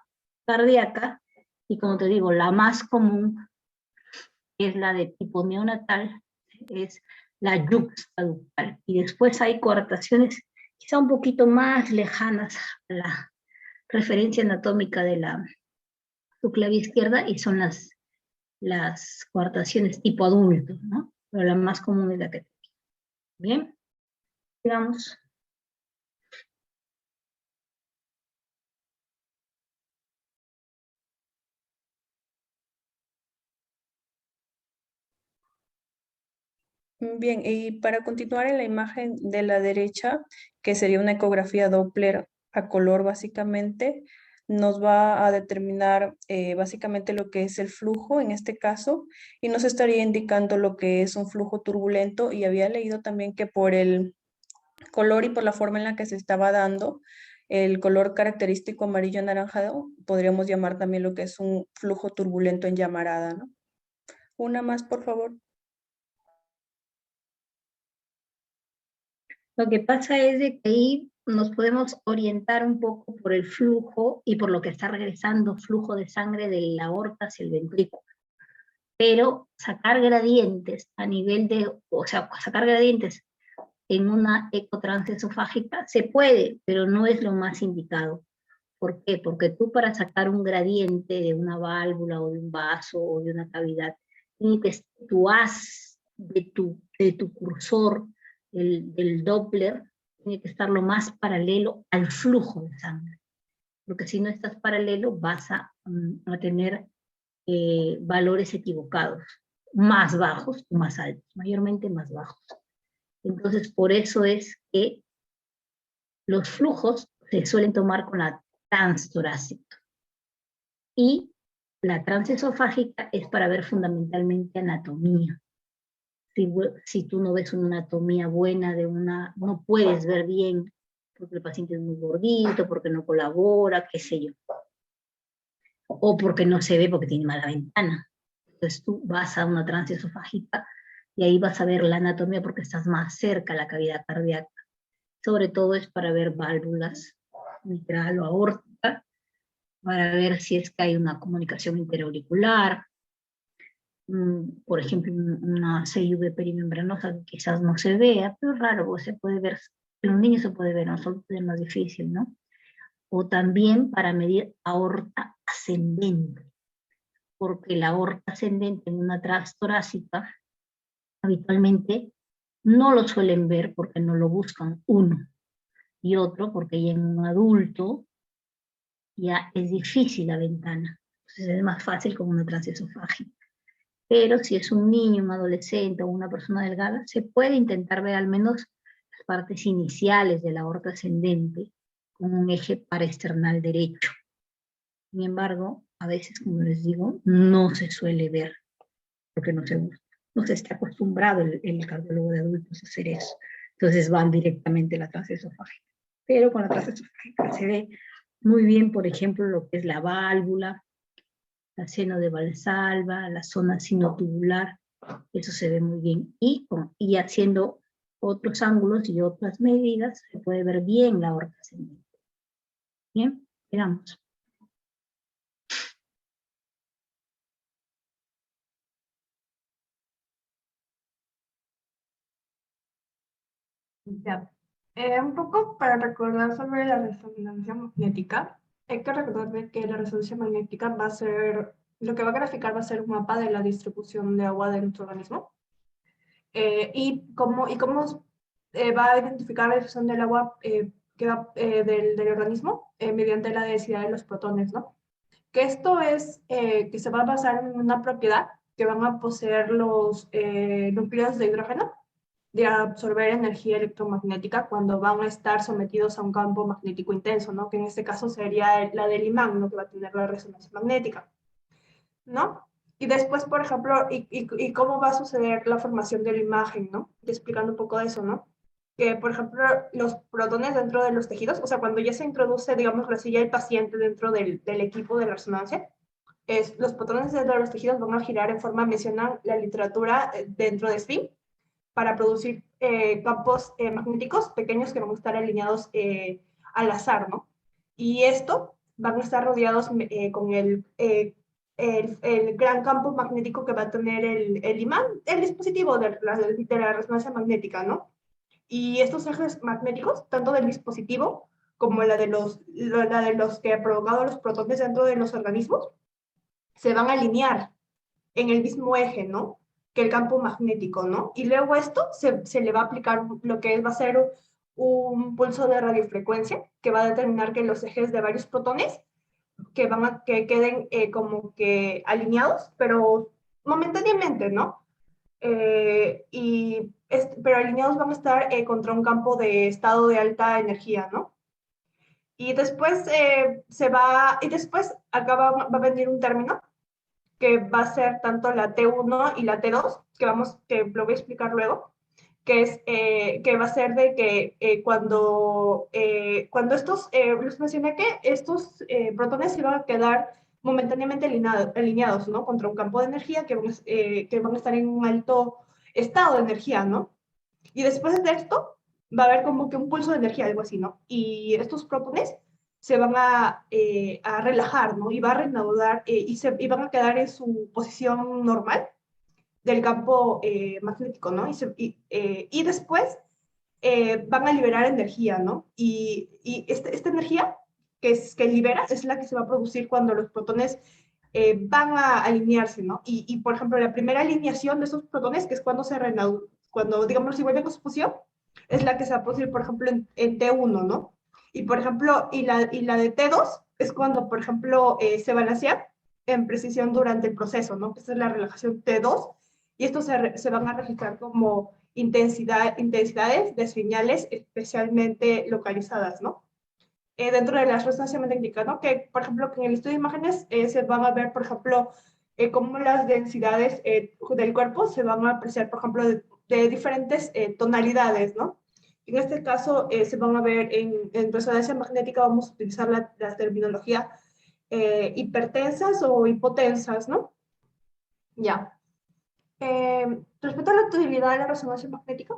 cardíaca, y como te digo, la más común es la de tipo neonatal, es la yuxtaductal, y después hay coartaciones quizá un poquito más lejanas a la referencia anatómica de la subclavia izquierda, y son las coartaciones tipo adulto, ¿no? Pero la más común es la que te digo. Bien, digamos. Bien, y para continuar en la imagen de la derecha, que sería una ecografía Doppler a color básicamente, nos va a determinar básicamente lo que es el flujo en este caso y nos estaría indicando lo que es un flujo turbulento, y había leído también que por el color y por la forma en la que se estaba dando, el color característico amarillo anaranjado, podríamos llamar también lo que es un flujo turbulento en llamarada, ¿no? Una más, por favor. Lo que pasa es de que ahí nos podemos orientar un poco por el flujo y por lo que está regresando flujo de sangre de la aorta hacia el ventrículo. Pero sacar gradientes a nivel de, o sea, sacar gradientes en una ecotransesofágica se puede, pero no es lo más indicado. ¿Por qué? Porque tú para sacar un gradiente de una válvula o de un vaso o de una cavidad, tu haz de tu cursor, del Doppler, tiene que estar lo más paralelo al flujo de sangre. Porque si no estás paralelo vas a tener valores equivocados, más bajos o más altos, mayormente más bajos. Entonces, por eso es que los flujos se suelen tomar con la transtorácica. Y la transesofágica es para ver fundamentalmente anatomía. Si tú no ves una anatomía buena no puedes ver bien porque el paciente es muy gordito, porque no colabora, qué sé yo. O porque no se ve porque tiene mala ventana. Entonces tú vas a una transesofágica y ahí vas a ver la anatomía porque estás más cerca a la cavidad cardíaca. Sobre todo es para ver válvulas mitral o aórtica, para ver si es que hay una comunicación interauricular, por ejemplo, una CIV perimembranosa que quizás no se vea, pero raro, pues se puede ver, en los niños se puede ver, en los adultos es más difícil, ¿no? O también para medir aorta ascendente, porque la aorta ascendente en una transtorácica habitualmente no lo suelen ver porque no lo buscan, uno, y otro porque ya en un adulto ya es difícil la ventana, entonces es más fácil como una transesofágica. Pero si es un niño, un adolescente o una persona delgada, se puede intentar ver al menos las partes iniciales de la aorta ascendente con un eje paraesternal derecho. Sin embargo, a veces, como les digo, no se suele ver porque no se está acostumbrado el cardiólogo de adultos a hacer eso. Entonces van directamente a la transesofágica. Pero con la transesofágica se ve muy bien, por ejemplo, lo que es la válvula, el seno de Valsalva, la zona sinotubular, eso se ve muy bien. Y haciendo otros ángulos y otras medidas, se puede ver bien la aorta ascendente. Bien, veamos. Ya. Un poco para recordar sobre la resonancia magnética, hay que recordar que la resonancia magnética va a ser, lo que va a graficar va a ser un mapa de la distribución de agua de nuestro organismo. Y cómo va a identificar la distribución del agua que va, del organismo mediante la densidad de los protones, ¿no? Que esto es que se va a basar en una propiedad que van a poseer los núcleos de hidrógeno de absorber energía electromagnética cuando van a estar sometidos a un campo magnético intenso, ¿no? Que en este caso sería la del imán, ¿no? Que va a tener la resonancia magnética, ¿no? Y después, por ejemplo, y cómo va a suceder la formación de la imagen, ¿no? Y explicando un poco de eso, ¿no? Que, por ejemplo, los protones dentro de los tejidos, o sea, cuando ya se introduce, digamos, la silla del paciente dentro del equipo de la resonancia, los protones dentro de los tejidos van a girar en forma, mencionan la literatura dentro de SPIN, para producir campos magnéticos pequeños que van a estar alineados al azar, ¿no? Y esto van a estar rodeados con el gran campo magnético que va a tener el imán, el dispositivo de la resonancia magnética, ¿no? Y estos ejes magnéticos, tanto del dispositivo como la de los que ha provocado los protones dentro de los organismos, se van a alinear en el mismo eje, ¿no? Que el campo magnético, ¿no? Y luego esto se le va a aplicar lo que va a ser un pulso de radiofrecuencia que va a determinar que los ejes de varios protones que queden como que alineados, pero momentáneamente, ¿no? Pero alineados van a estar contra un campo de estado de alta energía, ¿no? Y después acá va a venir un término que va a ser tanto la T1 y la T2, que lo voy a explicar luego, que va a ser de que cuando les mencioné que estos protones se van a quedar momentáneamente alineados, ¿no? Contra un campo de energía que van a estar en un alto estado de energía, ¿no? Y después de esto va a haber como que un pulso de energía, algo así, ¿no? Y estos protones se van a relajar, ¿no? Y va a reanudar y van a quedar en su posición normal del campo magnético, ¿no? Y después van a liberar energía, ¿no? Y esta energía que liberas es la que se va a producir cuando los protones van a alinearse, ¿no? Por ejemplo, la primera alineación de esos protones, que es cuando digamos, si vuelven a su posición, es la que se va a producir, por ejemplo, en T1, ¿no? Y, por ejemplo, la de T2 es cuando, por ejemplo, se balancea en precisión durante el proceso, ¿no? Esta es la relajación T2, y estos se van a registrar como intensidades de señales especialmente localizadas, ¿no? Dentro de la resonancia magnética, ¿no? Que, por ejemplo, que en el estudio de imágenes se van a ver, por ejemplo, cómo las densidades del cuerpo se van a apreciar, por ejemplo, de diferentes tonalidades, ¿no? En este caso, se van a ver en resonancia magnética, vamos a utilizar la terminología hipertensas o hipotensas, ¿no? Ya. Respecto a la utilidad de la resonancia magnética,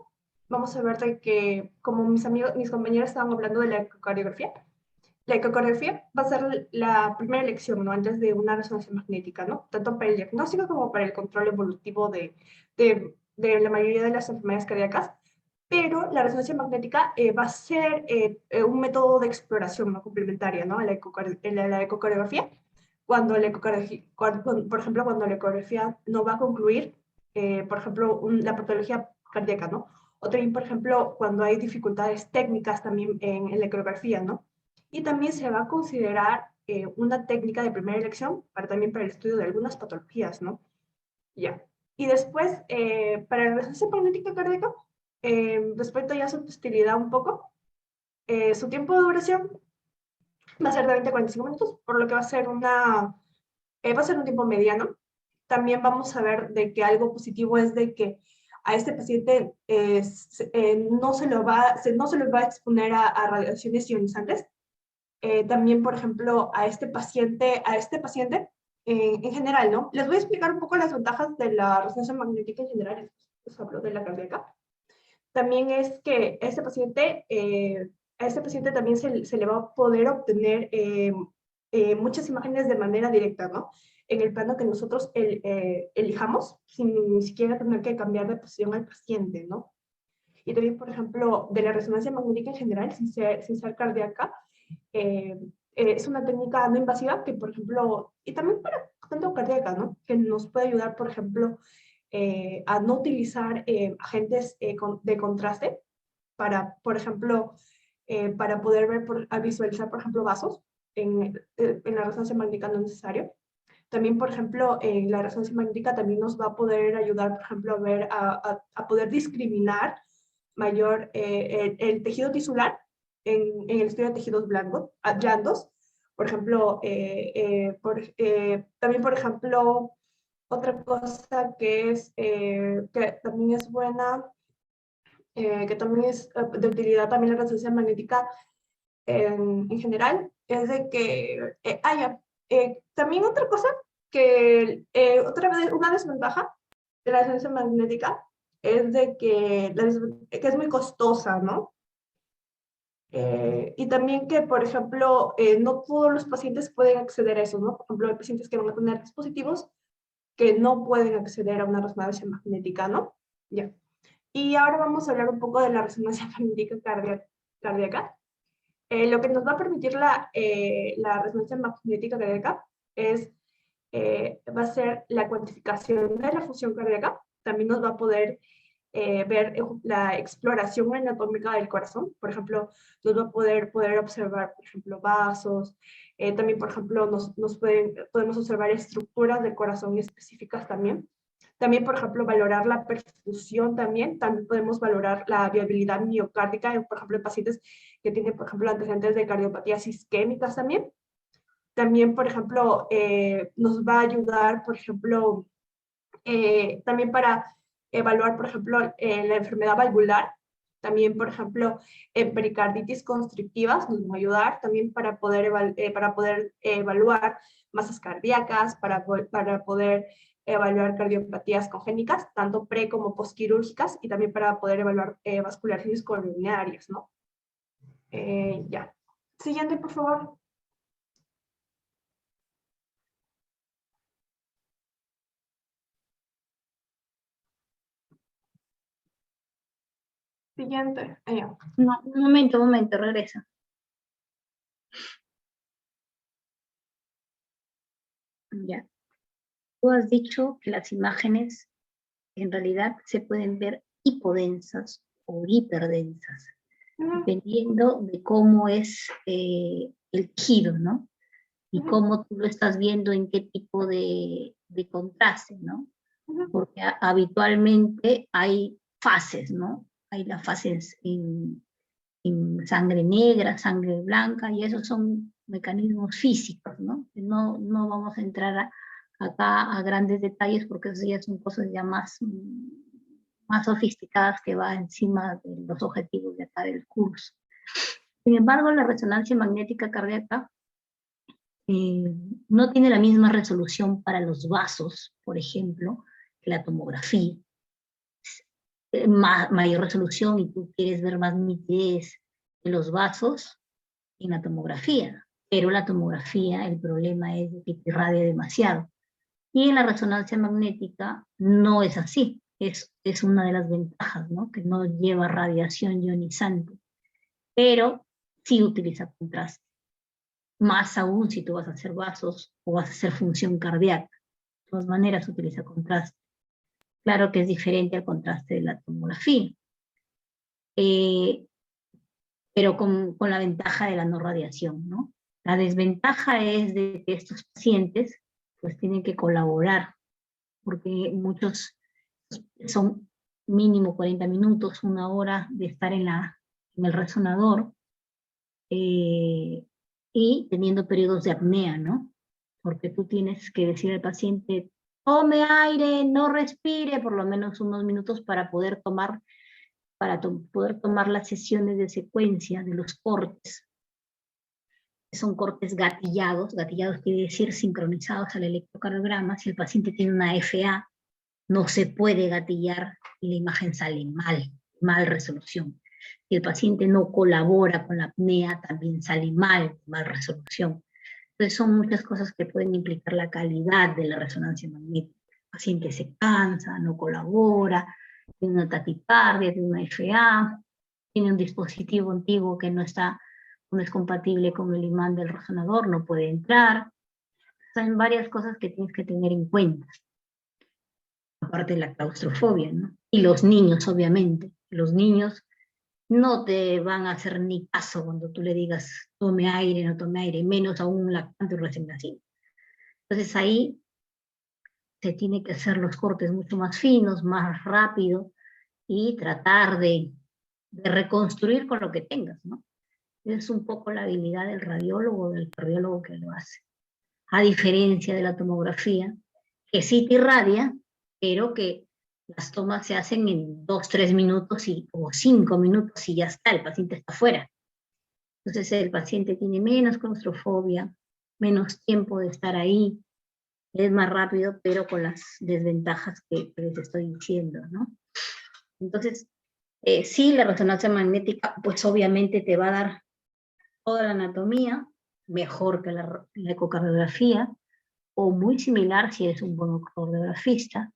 vamos a ver de que, como mis compañeros estaban hablando de la ecocardiografía va a ser la primera elección, ¿no? Antes de una resonancia magnética, ¿no? Tanto para el diagnóstico como para el control evolutivo de la mayoría de las enfermedades cardíacas. Pero la resonancia magnética va a ser un método de exploración, ¿no? Complementaria, ¿no? A la ecocardiografía. Por ejemplo, cuando la ecografía no va a concluir, por ejemplo, la patología cardíaca, ¿no? O también, por ejemplo, cuando hay dificultades técnicas también en la ecografía, ¿no? Y también se va a considerar una técnica de primera elección también para el estudio de algunas patologías, ¿no? Ya. Y después, para la resonancia magnética cardíaca, respecto ya a su utilidad un poco, su tiempo de duración va a ser de 20 a 45 minutos, por lo que va a ser un tiempo mediano. También vamos a ver de que algo positivo es de que a este paciente no se lo va a exponer a radiaciones ionizantes. También, por ejemplo, a este paciente en general, ¿no? Les voy a explicar un poco las ventajas de la resonancia magnética en general, les hablo de la cardíaca. También es que a este paciente también se le va a poder obtener muchas imágenes de manera directa, ¿no? En el plano que nosotros elijamos, sin ni siquiera tener que cambiar de posición al paciente, ¿no? Y también, por ejemplo, de la resonancia magnética en general, sin ser cardíaca, es una técnica no invasiva que, por ejemplo, y también para tanto cardíaca, ¿no? Que nos puede ayudar, por ejemplo, a no utilizar agentes de contraste para, por ejemplo, para poder visualizar, por ejemplo, vasos en la resonancia magnética no necesario. También, por ejemplo, la resonancia magnética también nos va a poder ayudar, por ejemplo, a poder discriminar mayor el tejido tisular en el estudio de tejidos blandos. Por ejemplo, también, por ejemplo, otra cosa que también es buena, que también es de utilidad también la resonancia magnética en general, es de que también otra cosa otra vez una desventaja de la resonancia magnética es de que es muy costosa, ¿no? Y también que, por ejemplo, no todos los pacientes pueden acceder a eso, ¿no? Por ejemplo, hay pacientes que van a tener dispositivos que no pueden acceder a una resonancia magnética, ¿no? Ya. Y ahora vamos a hablar un poco de la resonancia magnética cardíaca. Lo que nos va a permitir la resonancia magnética cardíaca va a ser la cuantificación de la función cardíaca. También nos va a poder ver la exploración anatómica del corazón. Por ejemplo, nos va a poder observar, por ejemplo, vasos. También, por ejemplo, podemos observar estructuras del corazón específicas también. También, por ejemplo, valorar la perfusión también podemos valorar la viabilidad miocárdica, por ejemplo, en pacientes que tienen, por ejemplo, antecedentes de cardiopatías isquémicas también. También, por ejemplo, nos va a ayudar, por ejemplo, también para evaluar, por ejemplo, la enfermedad valvular. También, por ejemplo, pericarditis constrictivas nos va a ayudar también para poder evaluar masas cardíacas, para poder evaluar cardiopatías congénitas, tanto pre como postquirúrgicas, y también para poder evaluar vascularizaciones coronarias, ¿no? Ya. Siguiente, por favor. Siguiente. No, un momento, regresa. Ya. Tú has dicho que las imágenes en realidad se pueden ver hipodensas o hiperdensas, dependiendo de cómo es el tejido, ¿no? Y cómo tú lo estás viendo, en qué tipo de contraste, ¿no? Porque habitualmente hay fases, ¿no? Hay las fases en sangre negra, sangre blanca, y esos son mecanismos físicos, ¿no? No vamos a entrar acá a grandes detalles porque eso ya son cosas ya más sofisticadas que va encima de los objetivos de acá del curso. Sin embargo, la resonancia magnética cardíaca no tiene la misma resolución para los vasos, por ejemplo, que la tomografía. Mayor resolución y tú quieres ver más nitidez de los vasos en la tomografía, pero la tomografía, el problema es que te irradia demasiado. Y en la resonancia magnética no es así, es una de las ventajas, ¿no? Que no lleva radiación ionizante, pero sí utiliza contraste. Más aún si tú vas a hacer vasos o vas a hacer función cardíaca. De todas maneras utiliza contraste. Claro que es diferente al contraste de la tomografía, pero con la ventaja de la no radiación, ¿no? La desventaja es de que estos pacientes pues tienen que colaborar, porque muchos son mínimo 40 minutos, 1 hora de estar en el resonador, y teniendo periodos de apnea, ¿no? Porque tú tienes que decir al paciente, tome aire, no respire, por lo menos unos minutos para poder tomar las sesiones de secuencia de los cortes. Son cortes gatillados quiere decir sincronizados al electrocardiograma. Si el paciente tiene una FA, no se puede gatillar y la imagen sale mal resolución. Si el paciente no colabora con la apnea, también sale mal resolución. Entonces son muchas cosas que pueden implicar la calidad de la resonancia magnética. El paciente se cansa, no colabora, tiene una taquicardia, tiene una FA, tiene un dispositivo antiguo que no es compatible con el imán del resonador, no puede entrar. Son varias cosas que tienes que tener en cuenta. Aparte de la claustrofobia, ¿no? Y los niños, obviamente. Los niños no te van a hacer ni caso cuando tú le digas tome aire, no tome aire, menos aún un lactante o recién nacido. Entonces ahí se tiene que hacer los cortes mucho más finos, más rápido, y tratar de reconstruir con lo que tengas, ¿no? Es un poco la habilidad del radiólogo o del cardiólogo que lo hace. A diferencia de la tomografía, que sí te irradia, pero que las tomas se hacen en 2-3 minutos o 5 minutos y ya está, el paciente está fuera. Entonces el paciente tiene menos claustrofobia, menos tiempo de estar ahí, es más rápido, pero con las desventajas que les estoy diciendo, ¿no? Entonces, sí, la resonancia magnética, pues obviamente te va a dar toda la anatomía, mejor que la ecocardiografía, o muy similar si eres un buen ecocardiografista.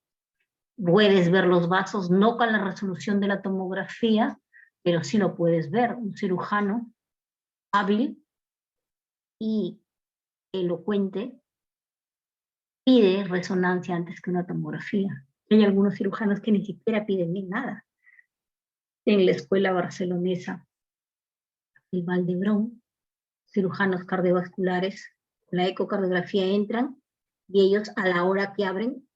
Puedes ver los vasos, no con la resolución de la tomografía, pero sí lo puedes ver. Un cirujano hábil y elocuente pide resonancia antes que una tomografía. Hay algunos cirujanos que ni siquiera piden ni nada. En la escuela barcelonesa, el Valdebrón, cirujanos cardiovasculares, la ecocardiografía entran y ellos a la hora que abren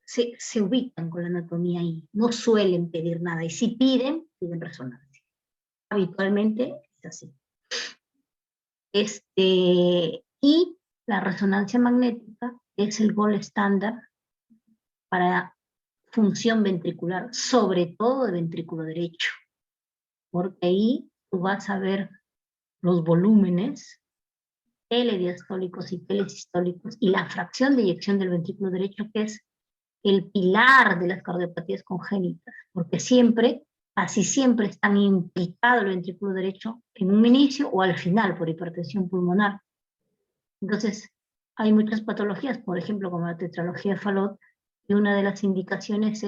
se ubican con la anatomía ahí, no suelen pedir nada, y si piden resonancia. Habitualmente es así. Y la resonancia magnética es el gold estándar para función ventricular, sobre todo de ventrículo derecho, porque ahí tú vas a ver los volúmenes L-diastólicos y L-sistólicos y la fracción de eyección del ventrículo derecho, que es el pilar de las cardiopatías congénitas, porque casi siempre están implicados el ventrículo derecho en un inicio o al final por hipertensión pulmonar. Entonces, hay muchas patologías, por ejemplo, como la tetralogía de Fallot, y una de las indicaciones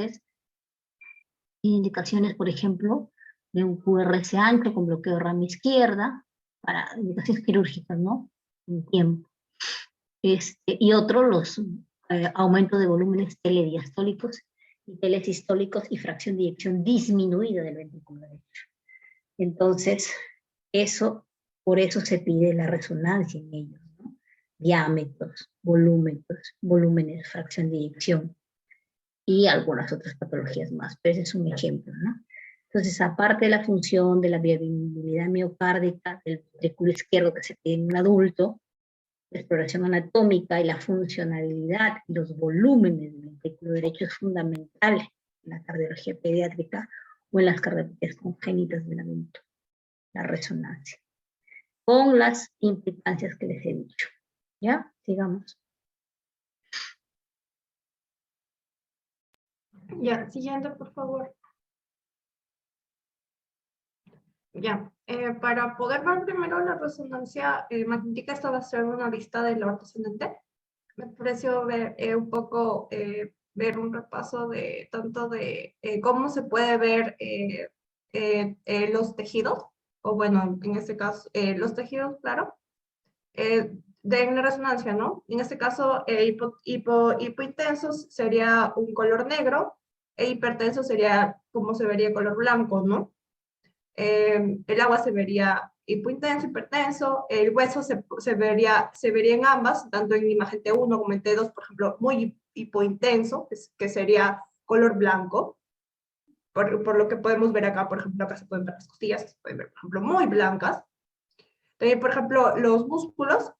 por ejemplo, de un QRS ancho con bloqueo de rama izquierda, para indicaciones quirúrgicas, ¿no? En tiempo. Y otro, los aumentos de volúmenes telediastólicos y telesistólicos y fracción de eyección disminuida del ventrículo derecho. Entonces, por eso se pide la resonancia en ellos, ¿no? Diámetros, volúmenes, fracción de eyección y algunas otras patologías más, pero ese es un ejemplo, ¿no? Entonces, aparte de la función de la viabilidad miocárdica del ventrículo izquierdo que se tiene en un adulto, la exploración anatómica y la funcionalidad y los volúmenes del ventrículo derecho es fundamental en la cardiología pediátrica o en las cardiopatías congénitas del adulto, la resonancia, con las implicancias que les he dicho. ¿Ya? Sigamos. Ya, siguiente, por favor. Ya, para poder ver primero la resonancia magnética, esta va a ser una vista del aorta ascendente. Me pareció ver un poco, ver un repaso de tanto de cómo se puede ver los tejidos, o bueno, en este caso, los tejidos, claro, de una resonancia, ¿no? En este caso, hipointensos sería un color negro, e hipertenso sería como se vería color blanco, ¿no? El agua se vería hipointenso, hipertenso, el hueso se vería en ambas, tanto en imagen T1 como en T2, por ejemplo, muy hipointenso, que sería color blanco, por lo que podemos ver acá, por ejemplo, acá se pueden ver las costillas, se pueden ver, por ejemplo, muy blancas. También, por ejemplo, los músculos,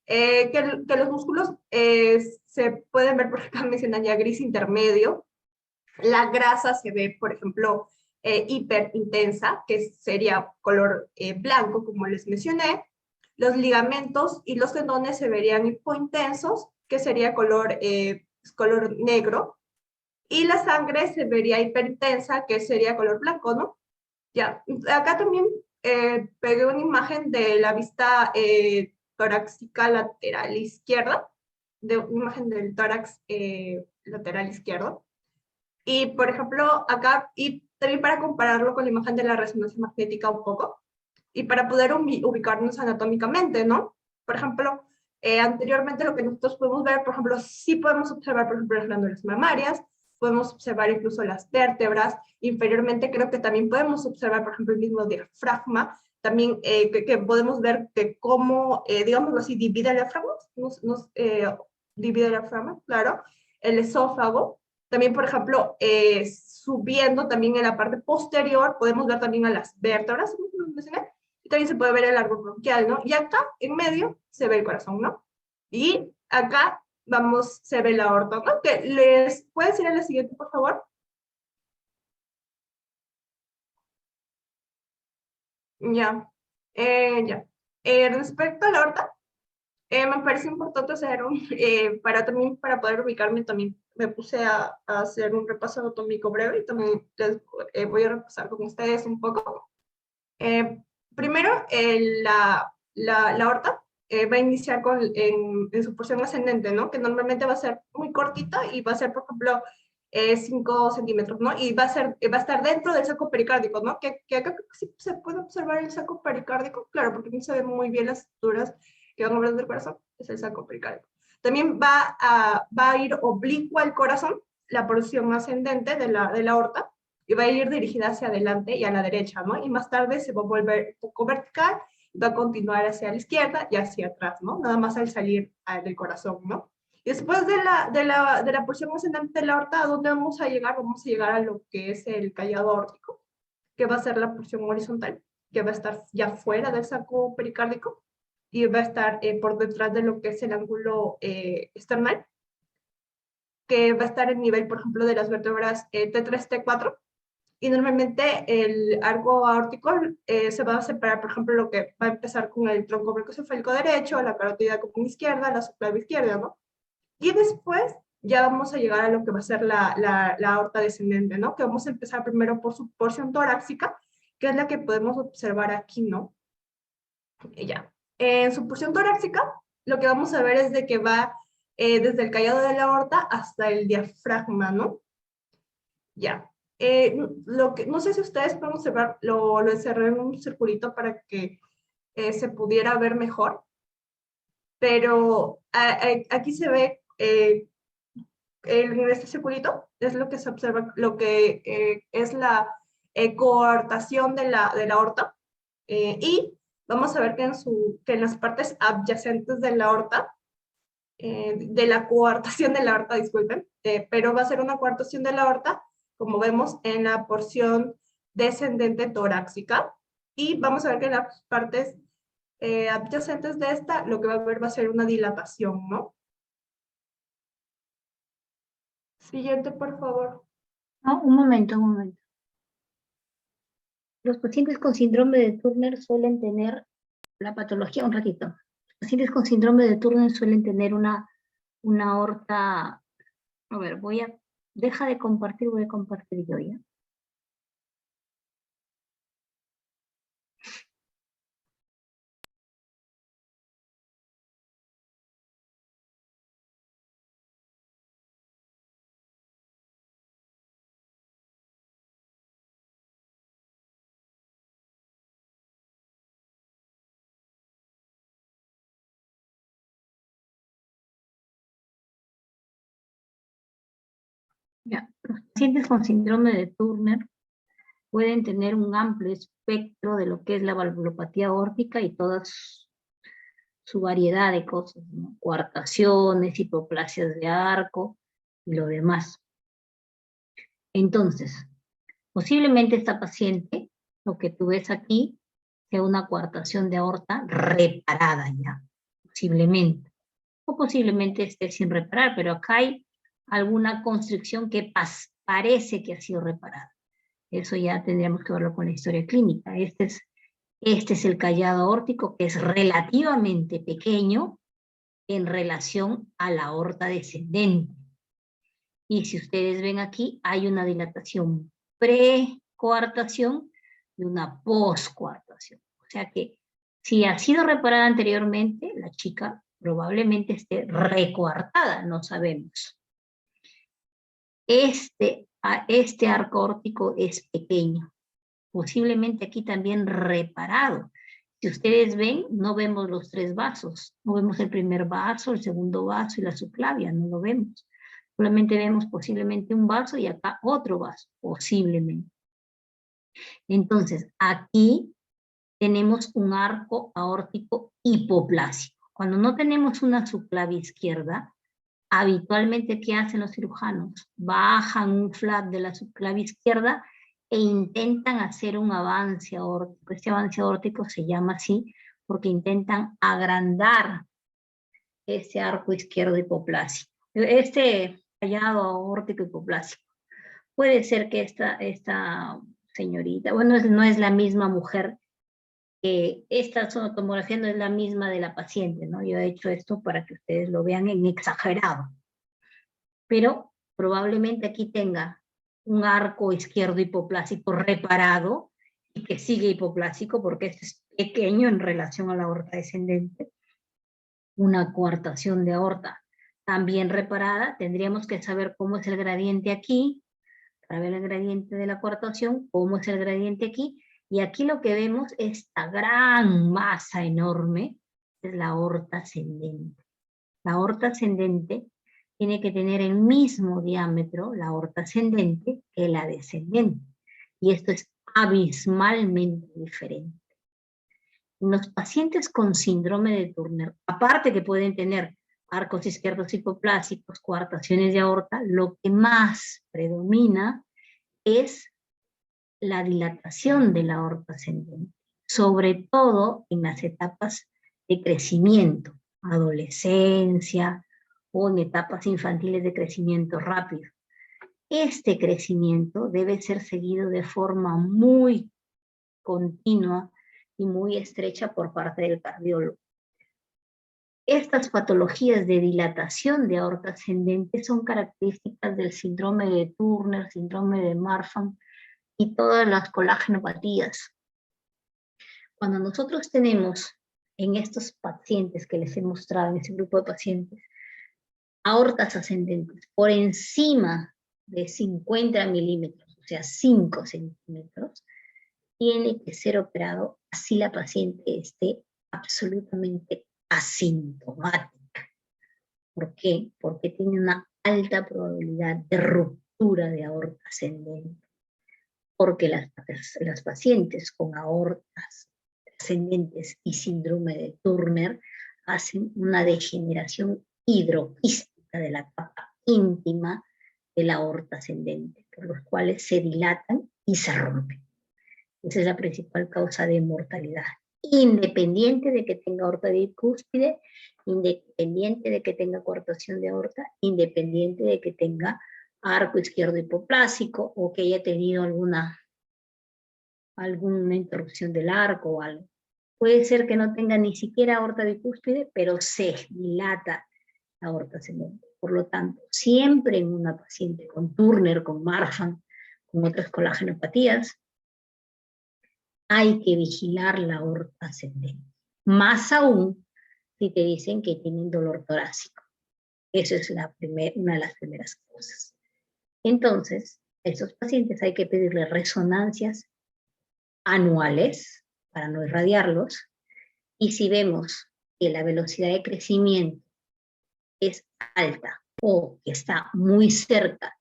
que los músculos se pueden ver, por acá mencionan ya gris intermedio. La grasa se ve, por ejemplo, hiperintensa, que sería color blanco, como les mencioné. Los ligamentos y los tendones se verían hipointensos, que sería color negro. Y la sangre se vería hiperintensa, que sería color blanco, ¿no? Ya, acá también pegué una imagen de la vista torácica lateral izquierda, de una imagen del tórax lateral izquierdo. Y, por ejemplo, acá, y también para compararlo con la imagen de la resonancia magnética un poco, y para poder ubicarnos anatómicamente, ¿no? Por ejemplo, anteriormente lo que nosotros podemos ver, por ejemplo, sí podemos observar, por ejemplo, las glándulas mamarias, podemos observar incluso las vértebras, inferiormente creo que también podemos observar, por ejemplo, el mismo diafragma, también que podemos ver que cómo, digámoslo así, divide el diafragma, divide el diafragma, claro, el esófago. También, por ejemplo, subiendo también en la parte posterior, podemos ver también a las vértebras, y también se puede ver el árbol bronquial, ¿no? Y acá, en medio, se ve el corazón, ¿no? Y acá, se ve la aorta, ¿no? ¿Puedes ir a la siguiente, por favor? Ya, ya. Respecto a la aorta, me parece importante hacer para poder ubicarme, también me puse a hacer un repaso anatómico breve y también les voy a repasar con ustedes un poco. Primero, la aorta va a iniciar en su porción ascendente, ¿no? Que normalmente va a ser muy cortita y va a ser, por ejemplo, 5 centímetros, ¿no? Y va a estar dentro del saco pericárdico, ¿no? Que acá sí se puede observar el saco pericárdico, claro, porque no se ven muy bien las estructuras que van hablando del corazón, es el saco pericárdico. También va a ir oblicua al corazón, la porción ascendente de la aorta, y va a ir dirigida hacia adelante y a la derecha, ¿no? Y más tarde se va a volver un poco vertical, y va a continuar hacia la izquierda y hacia atrás, ¿no? Nada más al salir del corazón, ¿no? Y después de la porción ascendente de la aorta, ¿a dónde vamos a llegar? Vamos a llegar a lo que es el callado aórtico, que va a ser la porción horizontal, que va a estar ya fuera del saco pericárdico y va a estar por detrás de lo que es el ángulo esternal, que va a estar en nivel, por ejemplo, de las vértebras T3, T4. Y normalmente el arco aórtico se va a separar, por ejemplo, lo que va a empezar con el tronco brachiocefálico derecho, la carótida común izquierda, la subclavia izquierda, ¿no? Y después ya vamos a llegar a lo que va a ser la aorta descendente, ¿no? Que vamos a empezar primero por su porción torácica, que es la que podemos observar aquí, ¿no? Y ya. En su porción torácica, lo que vamos a ver es de que va desde el callado de la aorta hasta el diafragma, ¿no? Ya. No sé si ustedes pueden observar, lo encerré en un circulito para que se pudiera ver mejor, pero aquí se ve en este circulito, es lo que se observa, lo que es la coartación de la aorta, y vamos a ver que en las partes adyacentes de la aorta, de la coartación de la aorta, disculpen, pero va a ser una coartación de la aorta, como vemos en la porción descendente torácica, y vamos a ver que en las partes adyacentes de esta, lo que va a haber va a ser una dilatación, ¿no? Siguiente, por favor. No, un momento, un momento. Los pacientes con síndrome de Turner suelen tener la patología, un ratito. Los pacientes con síndrome de Turner suelen tener una aorta. A ver, deja de compartir, voy a compartir yo ya. Ya, los pacientes con síndrome de Turner pueden tener un amplio espectro de lo que es la valvulopatía aórtica y toda su variedad de cosas, ¿no? Coartaciones, hipoplasias de arco y lo demás. Entonces, posiblemente esta paciente, lo que tú ves aquí, sea una coartación de aorta reparada ya, posiblemente. O posiblemente esté sin reparar, pero acá hay alguna constricción que parece que ha sido reparada. Eso ya tendríamos que verlo con la historia clínica. Este es el callado aórtico, que es relativamente pequeño en relación a la aorta descendente. Y si ustedes ven aquí, hay una dilatación pre-coartación y una post-coartación. O sea que si ha sido reparada anteriormente, la chica probablemente esté recoartada, no sabemos. Este arco aórtico es pequeño, posiblemente aquí también reparado. Si ustedes ven, no vemos los tres vasos, no vemos el primer vaso, el segundo vaso y la subclavia, no lo vemos. Solamente vemos posiblemente un vaso y acá otro vaso, posiblemente. Entonces, aquí tenemos un arco aórtico hipoplásico. Cuando no tenemos una subclavia izquierda, habitualmente, ¿qué hacen los cirujanos? Bajan un flap de la subclavia izquierda e intentan hacer un avance aórtico. Este avance aórtico se llama así porque intentan agrandar ese arco izquierdo hipoplásico. Este callado aórtico hipoplásico. Puede ser que esta señorita, bueno, no es la misma mujer, esta sonotomografía no es la misma de la paciente, ¿no? Yo he hecho esto para que ustedes lo vean en exagerado. Pero probablemente aquí tenga un arco izquierdo hipoplásico reparado y que sigue hipoplásico porque este es pequeño en relación a la aorta descendente. Una coartación de aorta también reparada. Tendríamos que saber cómo es el gradiente aquí, para ver el gradiente de la coartación, cómo es el gradiente aquí. Y aquí lo que vemos, esta gran masa enorme, es la aorta ascendente. La aorta ascendente tiene que tener el mismo diámetro, la aorta ascendente, que la descendente. Y esto es abismalmente diferente. En los pacientes con síndrome de Turner, aparte que pueden tener arcos izquierdos hipoplásicos, coartaciones de aorta, lo que más predomina es la dilatación de la aorta ascendente, sobre todo en las etapas de crecimiento, adolescencia o en etapas infantiles de crecimiento rápido. Este crecimiento debe ser seguido de forma muy continua y muy estrecha por parte del cardiólogo. Estas patologías de dilatación de aorta ascendente son características del síndrome de Turner, síndrome de Marfan y todas las colágenopatías. Cuando nosotros tenemos en estos pacientes que les he mostrado, en ese grupo de pacientes, aortas ascendentes por encima de 50 milímetros, o sea, 5 centímetros, tiene que ser operado así la paciente esté absolutamente asintomática. ¿Por qué? Porque tiene una alta probabilidad de ruptura de aorta ascendente. Porque las pacientes con aortas ascendentes y síndrome de Turner hacen una degeneración hidroquística de la capa íntima de la aorta ascendente, por los cuales se dilatan y se rompen. Esa es la principal causa de mortalidad, independiente de que tenga aorta bicúspide, independiente de que tenga coartación de aorta, independiente de que tenga arco izquierdo hipoplásico o que haya tenido alguna interrupción del arco o algo. Puede ser que no tenga ni siquiera aorta bicúspide, pero se dilata la aorta ascendente. Por lo tanto, siempre en una paciente con Turner, con Marfan, con otras colagenopatías, hay que vigilar la aorta ascendente. Más aún si te dicen que tienen dolor torácico. Eso es una de las primeras cosas. Entonces, a estos pacientes hay que pedirle resonancias anuales para no irradiarlos, y si vemos que la velocidad de crecimiento es alta o que está muy cerca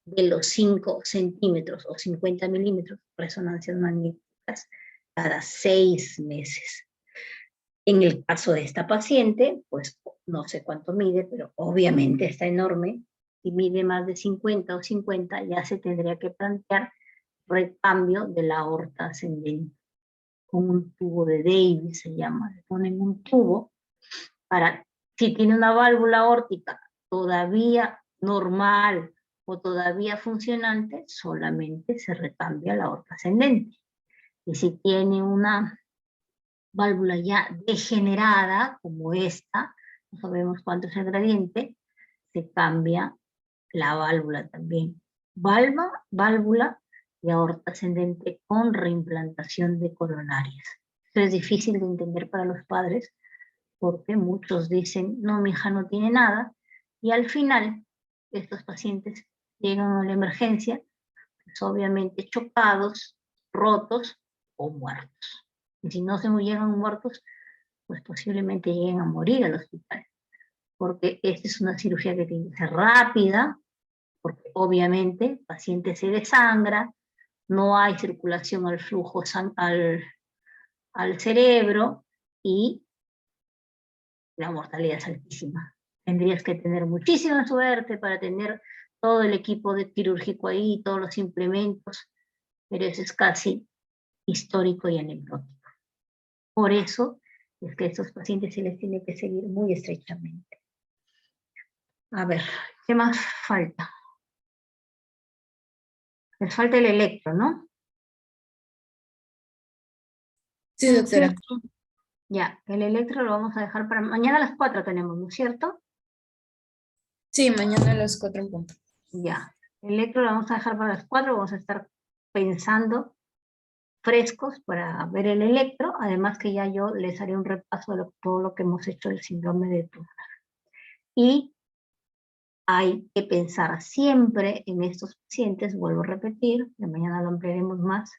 de los 5 centímetros o 50 milímetros, resonancias magnéticas cada 6 meses. En el caso de esta paciente, pues no sé cuánto mide, pero obviamente está enorme. Si mide más de 50 o 50, ya se tendría que plantear recambio de la aorta ascendente. Con un tubo de Davis se llama. Le ponen un tubo para, si tiene una válvula aórtica todavía normal o todavía funcionante, solamente se recambia la aorta ascendente. Y si tiene una válvula ya degenerada, como esta, no sabemos cuánto es el gradiente, se cambia la válvula también. Válvula de aorta ascendente con reimplantación de coronarias. Esto es difícil de entender para los padres, porque muchos dicen, no, mi hija no tiene nada, y al final estos pacientes llegan a la emergencia, pues obviamente chocados, rotos o muertos. Y si no se llegan muertos, pues posiblemente lleguen a morir al hospital, porque esta es una cirugía que tiene que ser rápida, porque obviamente el paciente se desangra, no hay circulación al flujo al cerebro y la mortalidad es altísima. Tendrías que tener muchísima suerte para tener todo el equipo quirúrgico ahí, todos los implementos, pero eso es casi histórico y anecdótico. Por eso es que a estos pacientes se les tiene que seguir muy estrechamente. A ver, ¿qué más falta? Les falta el electro, ¿no? Sí, doctora. Ya, el electro lo vamos a dejar para mañana a las 4 tenemos, ¿no es cierto? Sí, mañana a las 4 en punto. Ya, el electro lo vamos a dejar para las 4, vamos a estar pensando frescos para ver el electro, además que ya yo les haré un repaso de todo lo que hemos hecho del síndrome de Turner. Y hay que pensar siempre en estos pacientes, vuelvo a repetir, de mañana lo ampliaremos más,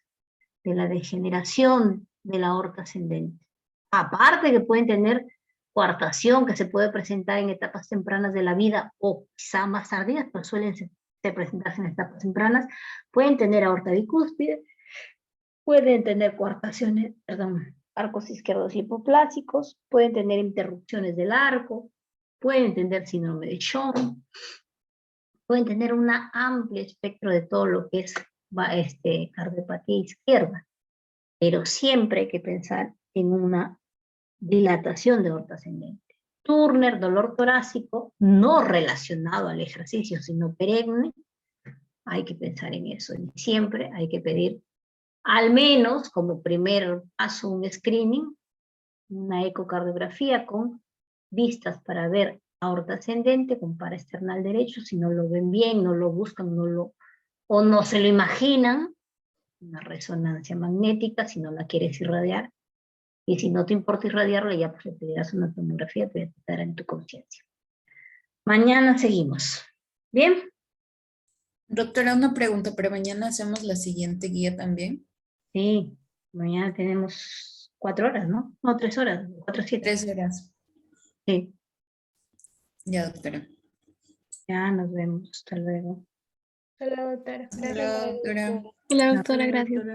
de la degeneración de la aorta ascendente. Aparte que pueden tener coartación que se puede presentar en etapas tempranas de la vida o quizá más tardías, pero suelen presentarse en etapas tempranas, pueden tener aorta bicúspide, pueden tener coartaciones, arcos izquierdos hipoplásicos, pueden tener interrupciones del arco, pueden tener síndrome de Sjögren, pueden tener un amplio espectro de todo lo que es cardiopatía izquierda, pero siempre hay que pensar en una dilatación de aorta ascendente. Turner, dolor torácico, no relacionado al ejercicio, sino perenne, hay que pensar en eso. Y siempre hay que pedir, al menos como primer paso, un screening, una ecocardiografía con vistas para ver aorta ascendente con paraesternal derecho. Si no lo ven bien, no lo buscan, o no se lo imaginan, una resonancia magnética si no la quieres irradiar. Y si no te importa irradiarla, ya pues le pedirás una tomografía, te dará en tu conciencia. Mañana seguimos. ¿Bien? Doctora, una pregunta, pero mañana hacemos la siguiente guía también. Sí, mañana tenemos 4 horas, ¿no? No, 3 horas, 4, 7. 3 horas. Sí. Ya, doctora. Ya nos vemos. Hasta luego. Hasta luego, doctora. Hola, doctora. Hola, doctora, gracias.